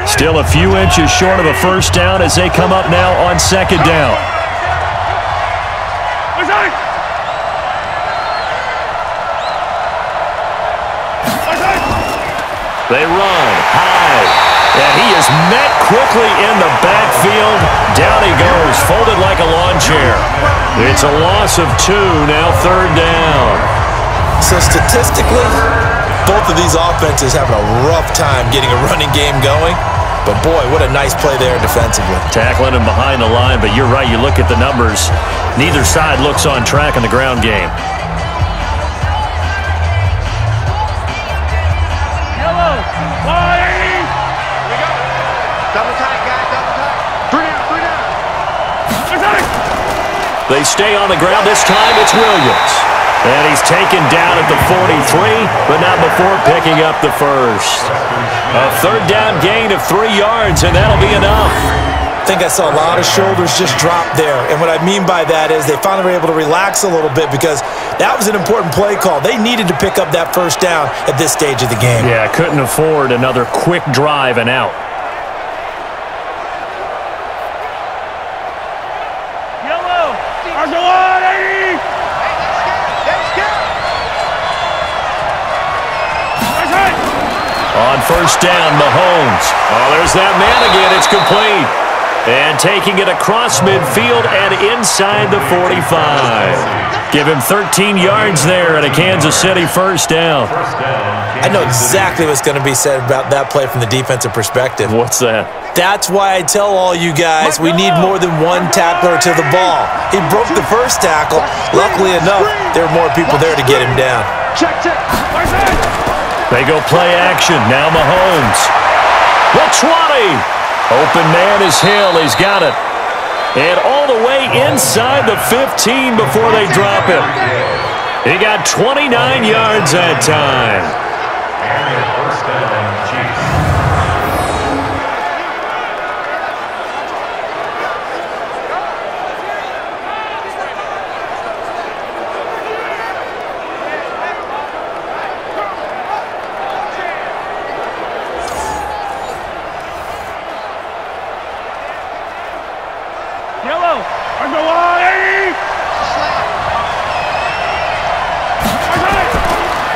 Still a few inches short of a 1st down as they come up now on 2nd down. They run high, and he is met quickly in the backfield. Down he goes, folded like a lawn chair. It's a loss of 2, now 3rd down. So statistically, both of these offenses having a rough time getting a running game going. But boy, what a nice play there defensively. Tackling him behind the line, but you're right, you look at the numbers. Neither side looks on track in the ground game. They stay on the ground. This time it's Williams. And he's taken down at the 43, but not before picking up the 1st. A 3rd down gain of 3 yards, and that'll be enough. I think I saw a lot of shoulders just drop there. And what I mean by that is they finally were able to relax a little bit because that was an important play call. They needed to pick up that 1st down at this stage of the game. Yeah, couldn't afford another quick drive and out. On 1st down, Mahomes. Oh, there's that man again. It's complete. And taking it across midfield and inside the 45. Give him 13 yards there and a Kansas City first down. I know exactly what's going to be said about that play from the defensive perspective. What's that? That's why I tell all you guys we need more than one tackler to the ball. He broke the first tackle. Luckily enough, there were more people there to get him down. They go play action. Now Mahomes. The 20. Open man is Hill. He's got it. And all the way inside the 15 before they drop him. He got 29 yards that time. And first down, Chiefs.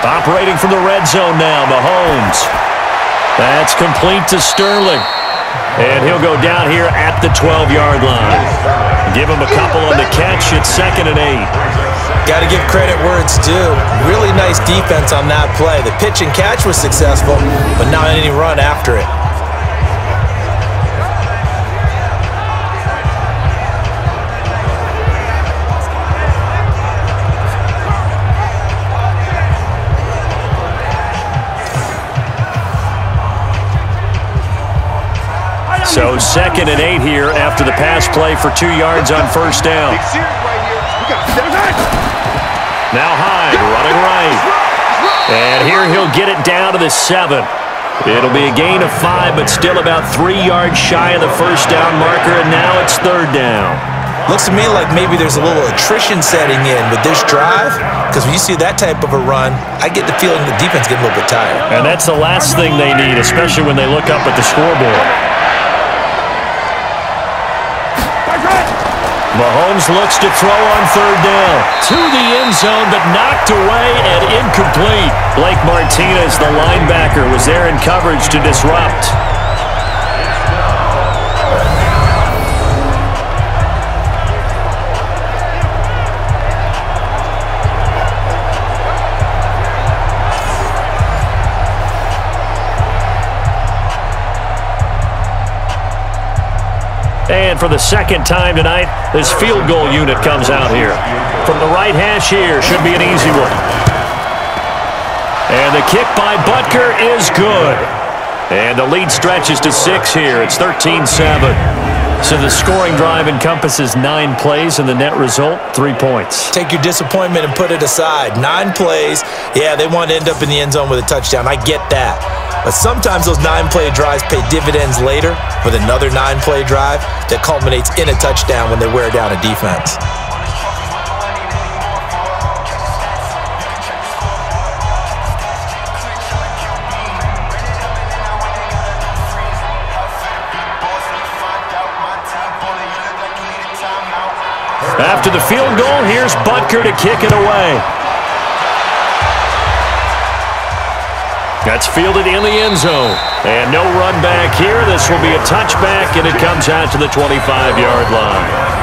Operating from the red zone now, Mahomes. That's complete to Sterling. And he'll go down here at the 12-yard line. Give him a couple on the catch. It's 2nd and 8. Got to give credit where it's due. Really nice defense on that play. The pitch and catch was successful, but not any run after it. So 2nd and 8 here after the pass play for 2 yards on first down. Now Hyde running right. And here he'll get it down to the 7. It'll be a gain of 5, but still about 3 yards shy of the first down marker, and now it's 3rd down. Looks to me like maybe there's a little attrition setting in with this drive, because when you see that type of a run, I get the feeling the defense getting a little bit tired. And that's the last thing they need, especially when they look up at the scoreboard. Mahomes looks to throw on 3rd down. To the end zone, but knocked away and incomplete. Blake Martinez, the linebacker, was there in coverage to disrupt. And for the 2nd time tonight, this field goal unit comes out here. From the right hash here, should be an easy one. And the kick by Butker is good. And the lead stretches to 6 here. It's 13-7. So the scoring drive encompasses 9 plays, and the net result, 3 points. Take your disappointment and put it aside. 9 plays. Yeah, they want to end up in the end zone with a touchdown. I get that. But sometimes those 9-play drives pay dividends later with another 9-play drive that culminates in a touchdown when they wear down a defense. After the field goal, here's Butker to kick it away. That's fielded in the end zone. And no run back here. This will be a touchback, and it comes out to the 25-yard line.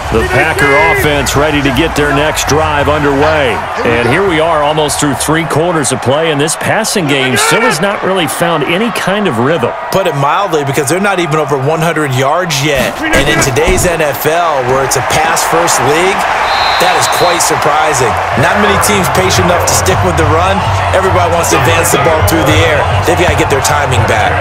The Packer offense ready to get their next drive underway. And here we are almost through 3 quarters of play, and this passing game still has not really found any kind of rhythm. Put it mildly, because they're not even over 100 yards yet. And in today's NFL, where it's a pass-first league, that is quite surprising. Not many teams patient enough to stick with the run. Everybody wants to advance the ball through the air. They've got to get their timing back.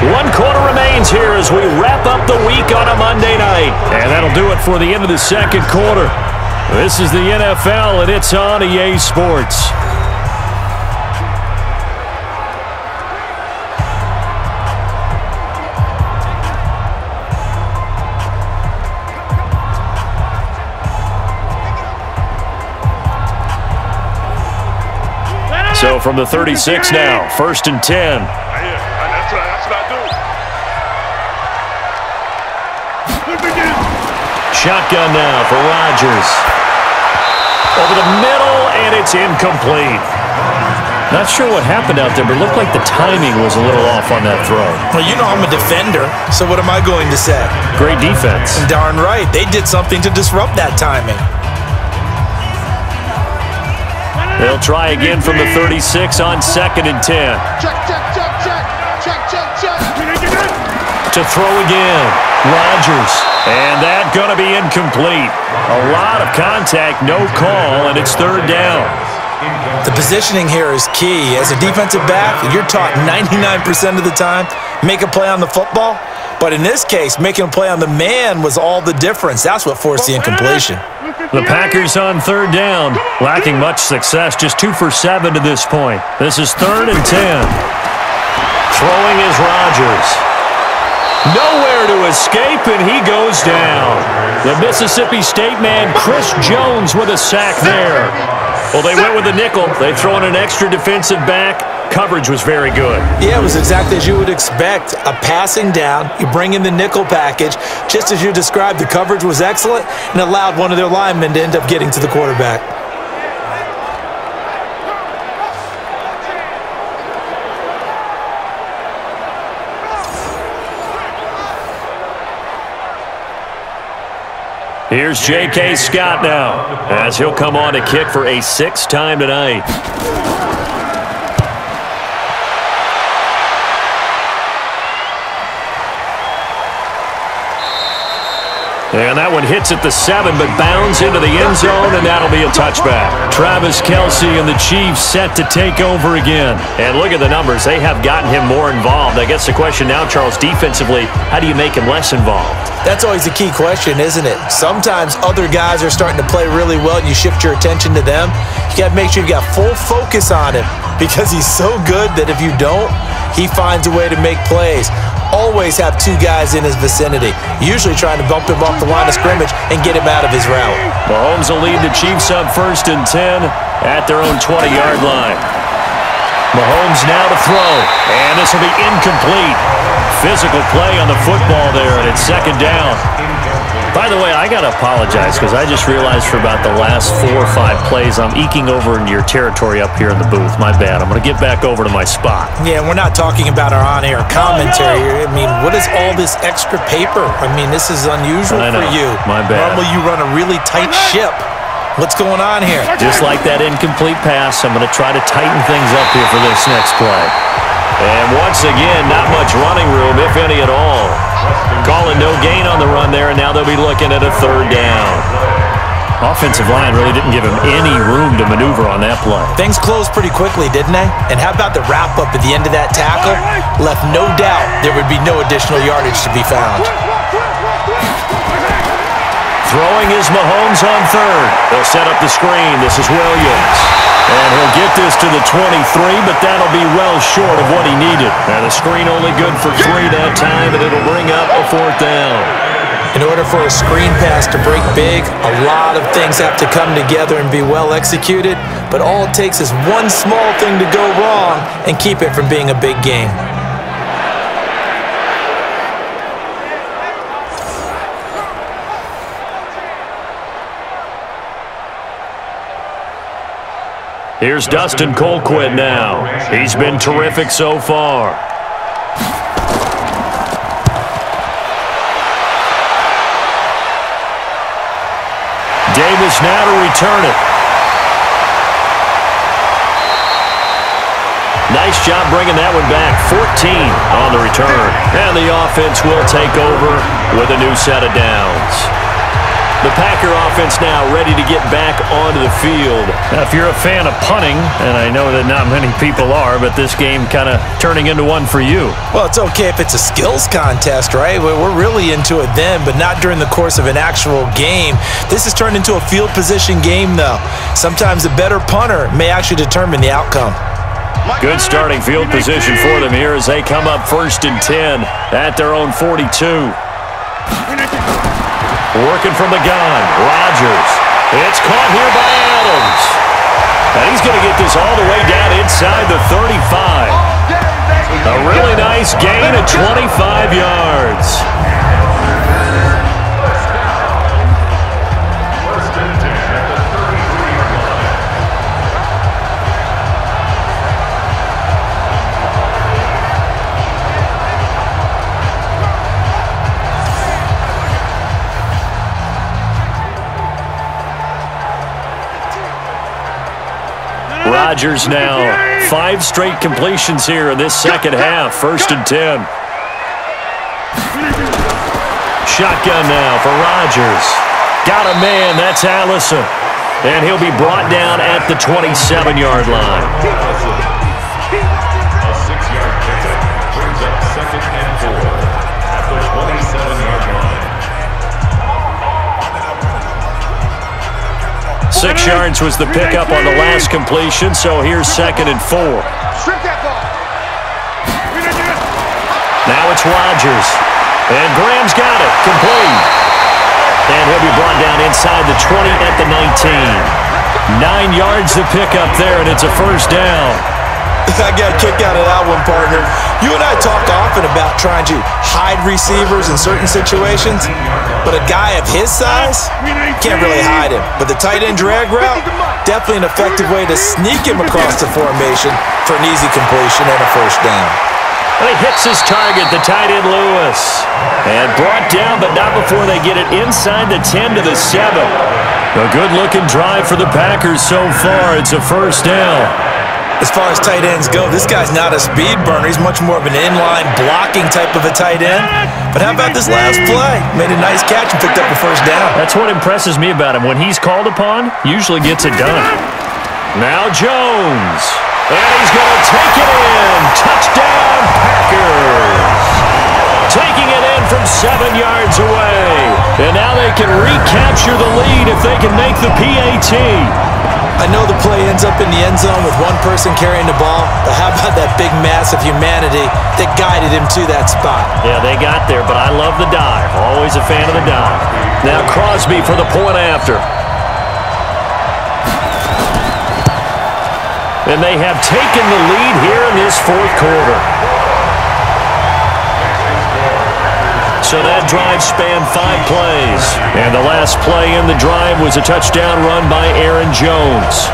One quarter remains here as we wrap up the week on a Monday night. And that'll do it for the end of the 2nd quarter. This is the NFL, and it's on EA Sports. So from the 36 now, 1st and 10. That's what I do. Shotgun now for Rodgers. Over the middle, and it's incomplete. Not sure what happened out there, but it looked like the timing was a little off on that throw. Well, you know I'm a defender, so what am I going to say? Great defense. Darn right. They did something to disrupt that timing. They'll try again from the 36 on 2nd and 10. Check, check, check, check. Check, check, check. To throw again. Rodgers. And that going to be incomplete. A lot of contact, no call, and it's 3rd down. The positioning here is key. As a defensive back, you're taught 99% of the time, make a play on the football. But in this case, making a play on the man was all the difference. That's what forced the incompletion. The Packers on 3rd down, lacking much success, just 2 for 7 to this point. This is 3rd and 10. Throwing is Rodgers. Nowhere to escape, and he goes down. The Mississippi State man, Chris Jones, with a sack there. Well, they went with a nickel. They throw in an extra defensive back. Coverage was very good. Yeah, it was exactly as you would expect. A passing down, you bring in the nickel package. Just as you described, the coverage was excellent and allowed one of their linemen to end up getting to the quarterback. Here's J.K. Scott now, as he'll come on to kick for a 6th time tonight. And that one hits at the 7, but bounds into the end zone, and that'll be a touchback. Travis Kelce and the Chiefs set to take over again. And look at the numbers. They have gotten him more involved. I guess the question now, Charles, defensively, how do you make him less involved? That's always a key question, isn't it? Sometimes other guys are starting to play really well, and you shift your attention to them. You got to make sure you got full focus on him because he's so good that if you don't, he finds a way to make plays. Always have 2 guys in his vicinity, usually trying to bump him off the line of scrimmage and get him out of his route. Mahomes will lead the Chiefs up 1st and 10 at their own 20-yard line. Mahomes now to throw, and this will be incomplete. Physical play on the football there, and it's 2nd down. By the way, I got to apologize because I just realized for about the last 4 or 5 plays, I'm eking over into your territory up here in the booth. My bad. I'm going to get back over to my spot. Yeah, we're not talking about our on-air commentary here. I mean, what is all this extra paper? I mean, this is unusual for you. My bad. Normally you run a really tight ship. What's going on here? Just like that incomplete pass, I'm going to try to tighten things up here for this next play. And once again, not much running room, if any at all. Calling no gain on the run there, and now they'll be looking at a 3rd down. Offensive line really didn't give him any room to maneuver on that play. Things closed pretty quickly, didn't they? And how about the wrap-up at the end of that tackle? Left no doubt there would be no additional yardage to be found. Throwing is Mahomes on 3rd. They'll set up the screen. This is Williams. And he'll get this to the 23, but that'll be well short of what he needed. And the screen only good for 3 that time, and it'll bring up a 4th down. In order for a screen pass to break big, a lot of things have to come together and be well executed, but all it takes is one small thing to go wrong and keep it from being a big game. Here's Dustin Colquitt now. He's been terrific so far. Davis now to return it. Nice job bringing that one back. 14 on the return. And the offense will take over with a new set of downs. The Packer offense now ready to get back onto the field. Now, if you're a fan of punting, and I know that not many people are, but this game kind of turning into one for you. Well, it's okay if it's a skills contest, right? We're really into it then, but not during the course of an actual game. This has turned into a field position game, though. Sometimes a better punter may actually determine the outcome. Good starting field position for them here as they come up 1st and 10 at their own 42. Working from the gun, Rodgers. It's caught here by Adams. And he's going to get this all the way down inside the 35. A really nice gain of 25 yards. Rodgers now. 5 straight completions here in this second half. 1st and 10. Shotgun now for Rodgers. Got a man. That's Allison. And he'll be brought down at the 27-yard line. A 6-yard pickup brings up 2nd and 4 at the 27-yard line. 6 yards was the pickup on the last completion, so here's 2nd and 4. Now it's Rodgers. And Graham's got it. Complete. And he'll be brought down inside the 20 at the 19. 9 yards to pick up there, and it's a 1st down. I got a kick out of that one, partner. You and I talk often about trying to hide receivers in certain situations, but a guy of his size can't really hide him. But the tight end drag route, definitely an effective way to sneak him across the formation for an easy completion and a 1st down. And he hits his target, the tight end Lewis. And brought down, but not before they get it inside the 10 to the 7. A good-looking drive for the Packers so far. It's a 1st down. As far as tight ends go, this guy's not a speed burner. He's much more of an inline blocking type of a tight end. But how about this last play? Made a nice catch and picked up a 1st down. That's what impresses me about him. When he's called upon, usually gets it done. Now Jones. And he's going to take it in. Touchdown, Packers. Taking it in from 7 yards away. And now they can recapture the lead if they can make the PAT. I know the play ends up in the end zone with one person carrying the ball, but how about that big mass of humanity that guided him to that spot? Yeah, they got there, but I love the dive. Always a fan of the dive. Now Crosby for the point after. And they have taken the lead here in this 4th quarter. So that drive spanned 5 plays. And the last play in the drive was a touchdown run by Aaron Jones.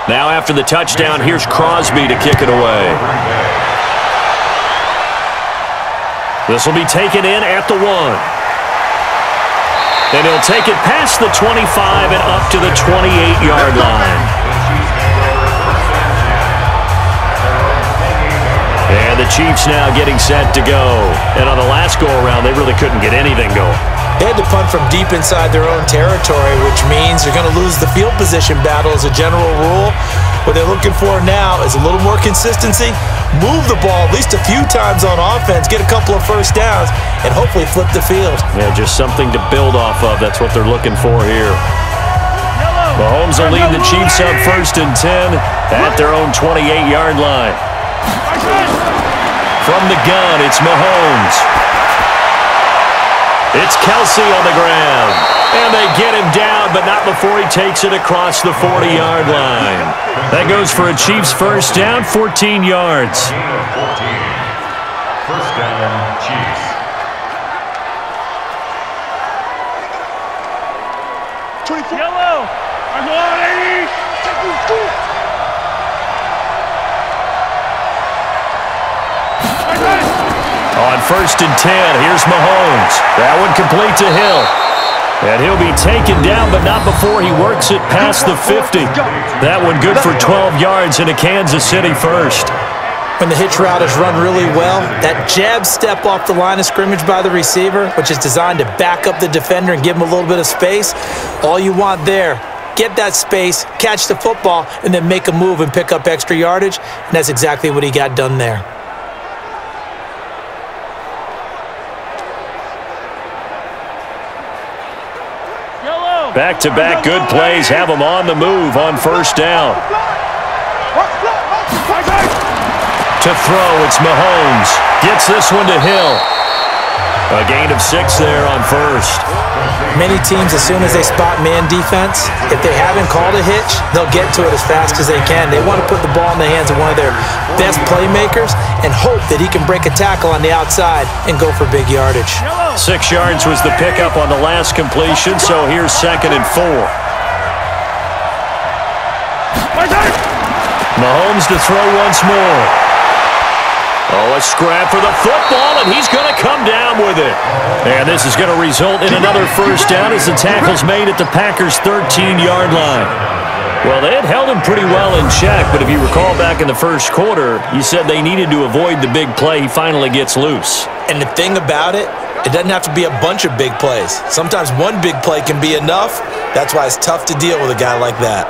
Now after the touchdown, here's Crosby to kick it away. This will be taken in at the 1. And he'll take it past the 25 and up to the 28-yard line. And the Chiefs now getting set to go. And on the last go-around, they really couldn't get anything going. They had to punt from deep inside their own territory, which means they're going to lose the field position battle as a general rule. What they're looking for now is a little more consistency, move the ball at least a few times on offense, get a couple of 1st downs, and hopefully flip the field. Yeah, just something to build off of. That's what they're looking for here. Mahomes will lead the Chiefs up 1st and 10 at their own 28-yard line. From the gun, it's Mahomes. It's Kelsey on the ground. And they get him down, but not before he takes it across the 40-yard line. That goes for a Chiefs 1st down, 14 yards. 1st down, Chiefs. Yellow. I'm on, 80. Take you school. On 1st and 10, here's Mahomes. That one complete to Hill. And he'll be taken down, but not before he works it past the 50. That one good for 12 yards in a Kansas City 1st. When the hitch route is run really well, that jab step off the line of scrimmage by the receiver, which is designed to back up the defender and give him a little bit of space, all you want there, get that space, catch the football, and then make a move and pick up extra yardage, and that's exactly what he got done there. Back-to-back good plays have him on the move on first down. To throw, it's Mahomes. Gets this one to Hill. A gain of 6 there on first. Many teams, as soon as they spot man defense, if they haven't called a hitch, they'll get to it as fast as they can. They want to put the ball in the hands of one of their best playmakers and hope that he can break a tackle on the outside and go for big yardage. 6 yards was the pickup on the last completion, so here's 2nd and 4. Mahomes to throw once more. Oh, a scrap for the football, and he's going to come down with it. And this is going to result in another first down as the tackle's made at the Packers' 13-yard line. Well, they had held him pretty well in check, but if you recall back in the first quarter, you said they needed to avoid the big play. He finally gets loose. And the thing about it, it doesn't have to be a bunch of big plays. Sometimes one big play can be enough. That's why it's tough to deal with a guy like that.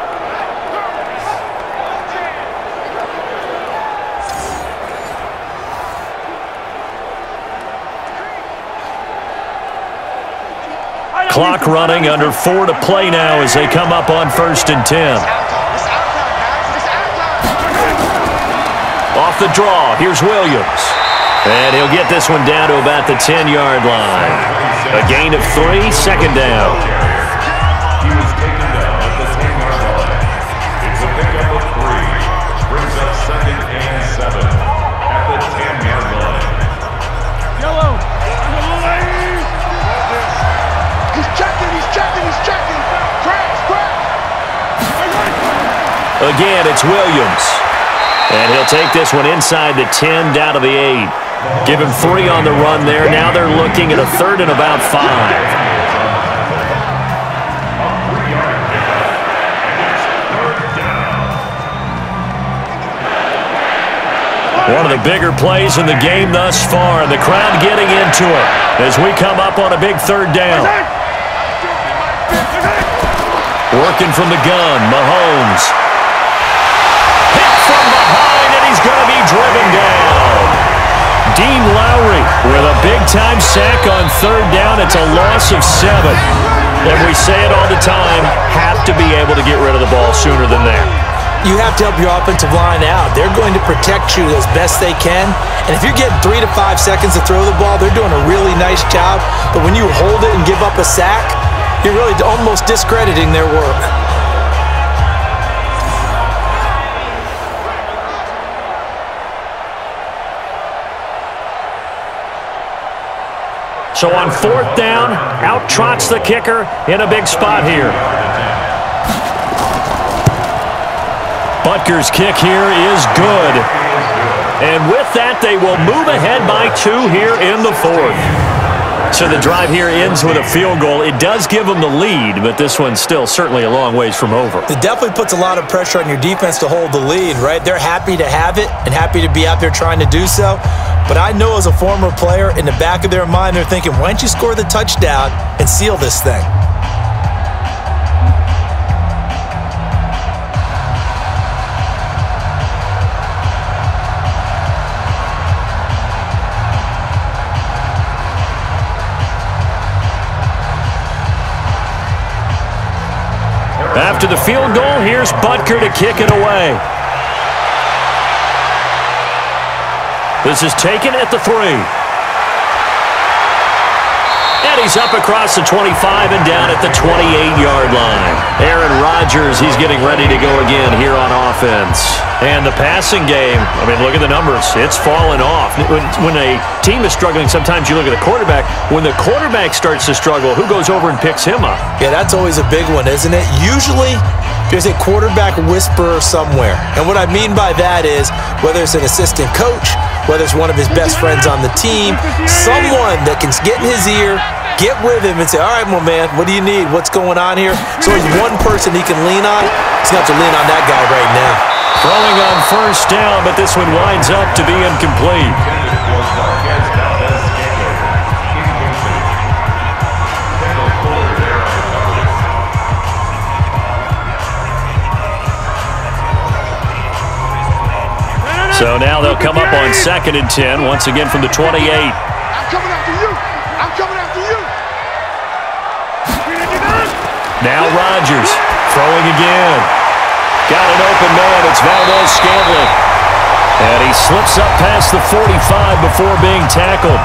Clock running, under 4 to play now as they come up on 1st and 10. Off the draw, here's Williams. And he'll get this one down to about the 10-yard line. A gain of 3, 2nd down. He was taken down at the 10-yard line. It's a pickup of 3. Brings up 2nd and 7 at the 10-yard line. Yellow. He's checking. Crash. Again, it's Williams. And he'll take this one inside the 10, down to the 8. Give him 3 on the run there. Now they're looking at a 3rd and about 5. One of the bigger plays in the game thus far, and the crowd getting into it as we come up on a big 3rd down. Working from the gun, Mahomes. Hit from behind, and he's going to be driven down. Dean Lowry with a big-time sack on 3rd down. It's a loss of 7. And we say it all the time, have to be able to get rid of the ball sooner than that. You have to help your offensive line out. They're going to protect you as best they can. And if you're getting 3 to 5 seconds to throw the ball, they're doing a really nice job. But when you hold it and give up a sack, you're really almost discrediting their work. So on 4th down, out trots the kicker in a big spot here. Butker's kick here is good. And with that, they will move ahead by 2 here in the 4th. So the drive here ends with a field goal. It does give them the lead, but this one's still certainly a long ways from over. It definitely puts a lot of pressure on your defense to hold the lead, right? They're happy to have it and happy to be out there trying to do so. But I know as a former player, in the back of their mind, they're thinking, why don't you score the touchdown and seal this thing? After the field goal, here's Butker to kick it away. This is taken at the 3. And he's up across the 25 and down at the 28-yard line. Aaron Rodgers, he's getting ready to go again here on offense. And the passing game, I mean, look at the numbers. It's fallen off. When a team is struggling, sometimes you look at the quarterback. When the quarterback starts to struggle, who goes over and picks him up? Yeah, that's always a big one, isn't it? Usually, there's a quarterback whisperer somewhere. And what I mean by that is, whether it's an assistant coach, whether it's one of his best friends on the team, someone that can get in his ear, get with him and say, all right, my man, what do you need? What's going on here? So there's one person he can lean on. He's going to have to lean on that guy right now. Throwing on first down, but this one winds up to be incomplete. So now they'll come up on 2nd and 10, once again from the 28. I'm coming after you. I'm coming after you. Now Rodgers throwing again. Got an open man. It's Valdez-Scantling. And he slips up past the 45 before being tackled.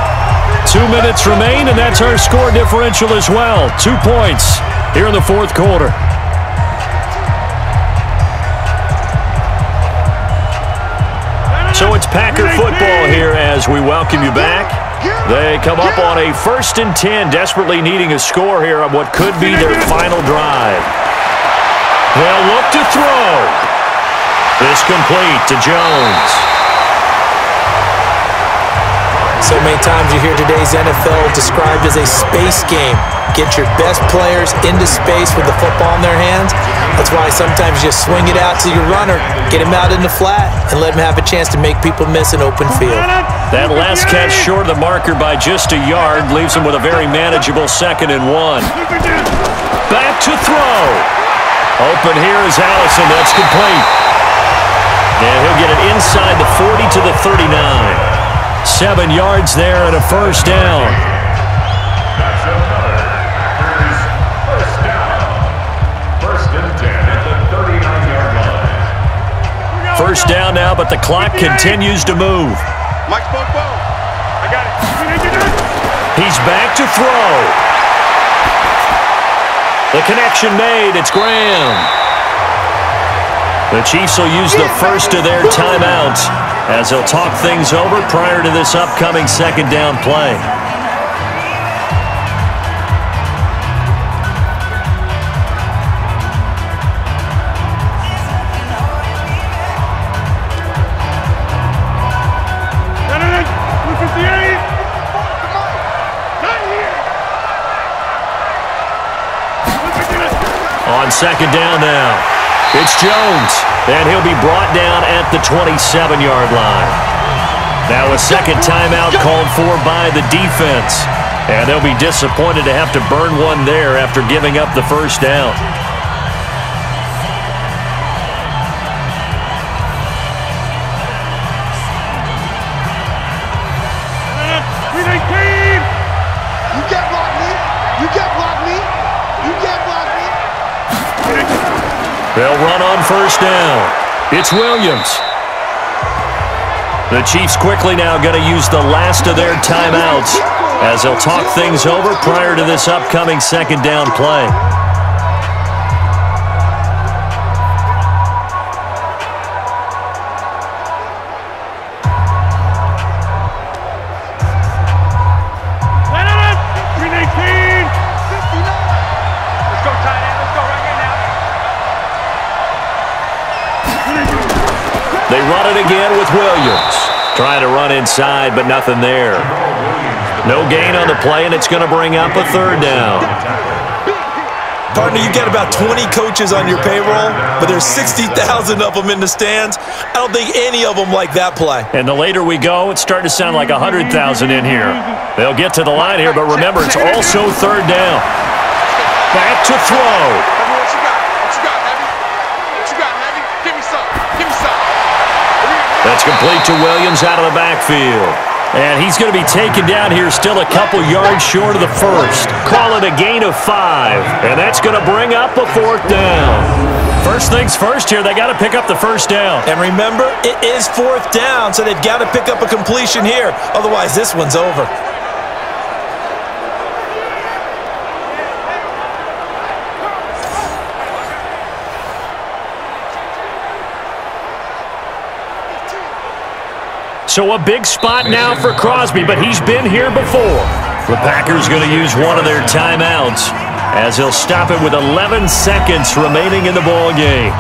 2 minutes remain, and that's our score differential as well. 2 points here in the fourth quarter. So it's Packer football here as we welcome you back. They come up on a 1st and 10, desperately needing a score here on what could be their final drive. They'll look to throw. This complete to Jones. So many times you hear today's NFL described as a space game. Get your best players into space with the football in their hands. That's why sometimes you just swing it out to your runner, get him out in the flat, and let him have a chance to make people miss an open field. That last catch short of the marker by just a yard leaves him with a very manageable 2nd and 1. Back to throw. Open here is Allison. That's complete. And he'll get it inside the 40 to the 39. 7 yards there and a first down. That's another. Here's first down. 1st and 10 at the 39-yard line. First down now, but the clock continues to move. Mike Bobo. I got it. He's back to throw. The connection made. It's Graham. The Chiefs will use the first of their timeouts as they'll talk things over prior to this upcoming 2nd down play. On 2nd down now, it's Jones, and he'll be brought down at the 27-yard line. Now a 2nd timeout called for by the defense, and they'll be disappointed to have to burn one there after giving up the first down. You can't block me. You can't block me. You can't block me. They'll run on first down. It's Williams. The Chiefs quickly now going to use the last of their timeouts as they'll talk things over prior to this upcoming 2nd down play. They run it again with Williams. Trying to run inside, but nothing there. No gain on the play, and it's going to bring up a 3rd down. Partner, you got about 20 coaches on your payroll, but there's 60,000 of them in the stands. I don't think any of them like that play. And the later we go, it's starting to sound like 100,000 in here. They'll get to the line here, but remember, it's also 3rd down. Back to throw. That's complete to Williams out of the backfield. And he's going to be taken down here still a couple yards short of the first. Call it a gain of 5. And that's going to bring up a 4th down. First things first here, they got to pick up the first down. And remember, it is 4th down, so they've got to pick up a completion here. Otherwise, this one's over. So a big spot now for Crosby, but he's been here before. The Packers going to use one of their timeouts as they'll stop it with 11 seconds remaining in the ball game.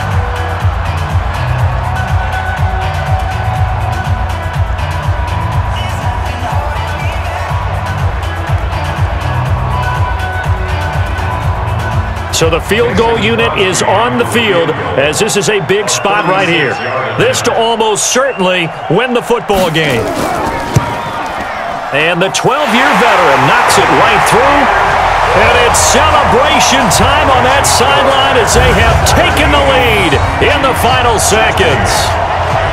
So the field goal unit is on the field as this is a big spot right here. This to almost certainly win the football game. And the 12-year veteran knocks it right through. And it's celebration time on that sideline as they have taken the lead in the final seconds.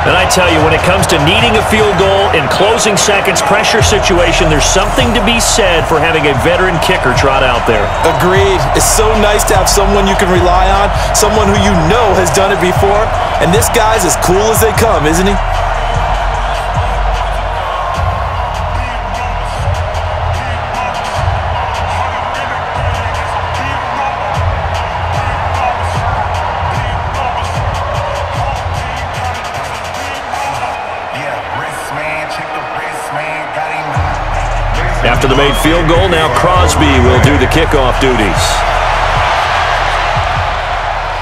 And I tell you, when it comes to needing a field goal in closing seconds, pressure situation, there's something to be said for having a veteran kicker trot out there. Agreed. It's so nice to have someone you can rely on, someone who you know has done it before. And this guy's as cool as they come, isn't he? After the made field goal, now Crosby will do the kickoff duties.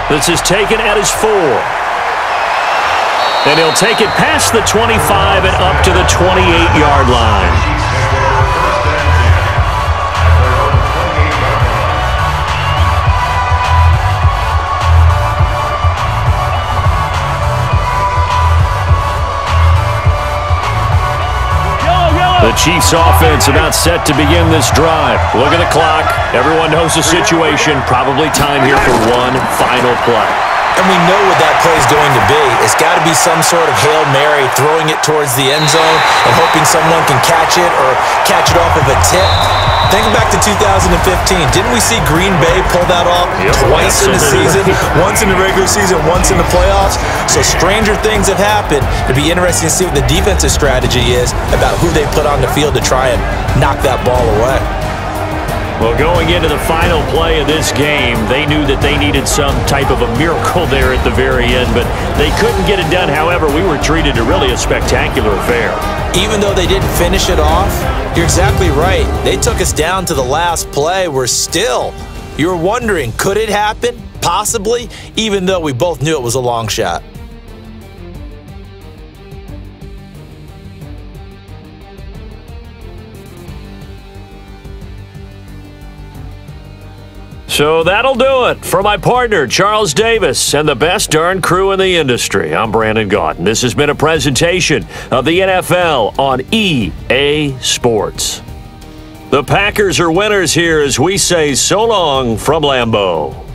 This is taken at his 4. And he'll take it past the 25 and up to the 28-yard line. The Chiefs offense about set to begin this drive. Look at the clock. Everyone knows the situation. Probably time here for one final play. And we know what that play is going to be. It's got to be some sort of Hail Mary, throwing it towards the end zone and hoping someone can catch it or catch it off of a tip. Think back to 2015. Didn't we see Green Bay pull that off twice in the season? Once in the regular season, once in the playoffs. So stranger things have happened. It'd be interesting to see what the defensive strategy is about who they put on the field to try and knock that ball away. Well, going into the final play of this game, they knew that they needed some type of a miracle there at the very end, but they couldn't get it done. However, we were treated to really a spectacular affair. Even though they didn't finish it off, you're exactly right. They took us down to the last play. We're still, you were wondering, could it happen? Possibly, even though we both knew it was a long shot. So that'll do it for my partner, Charles Davis, and the best darn crew in the industry. I'm Brandon Gaudin. This has been a presentation of the NFL on EA Sports. The Packers are winners here as we say so long from Lambeau.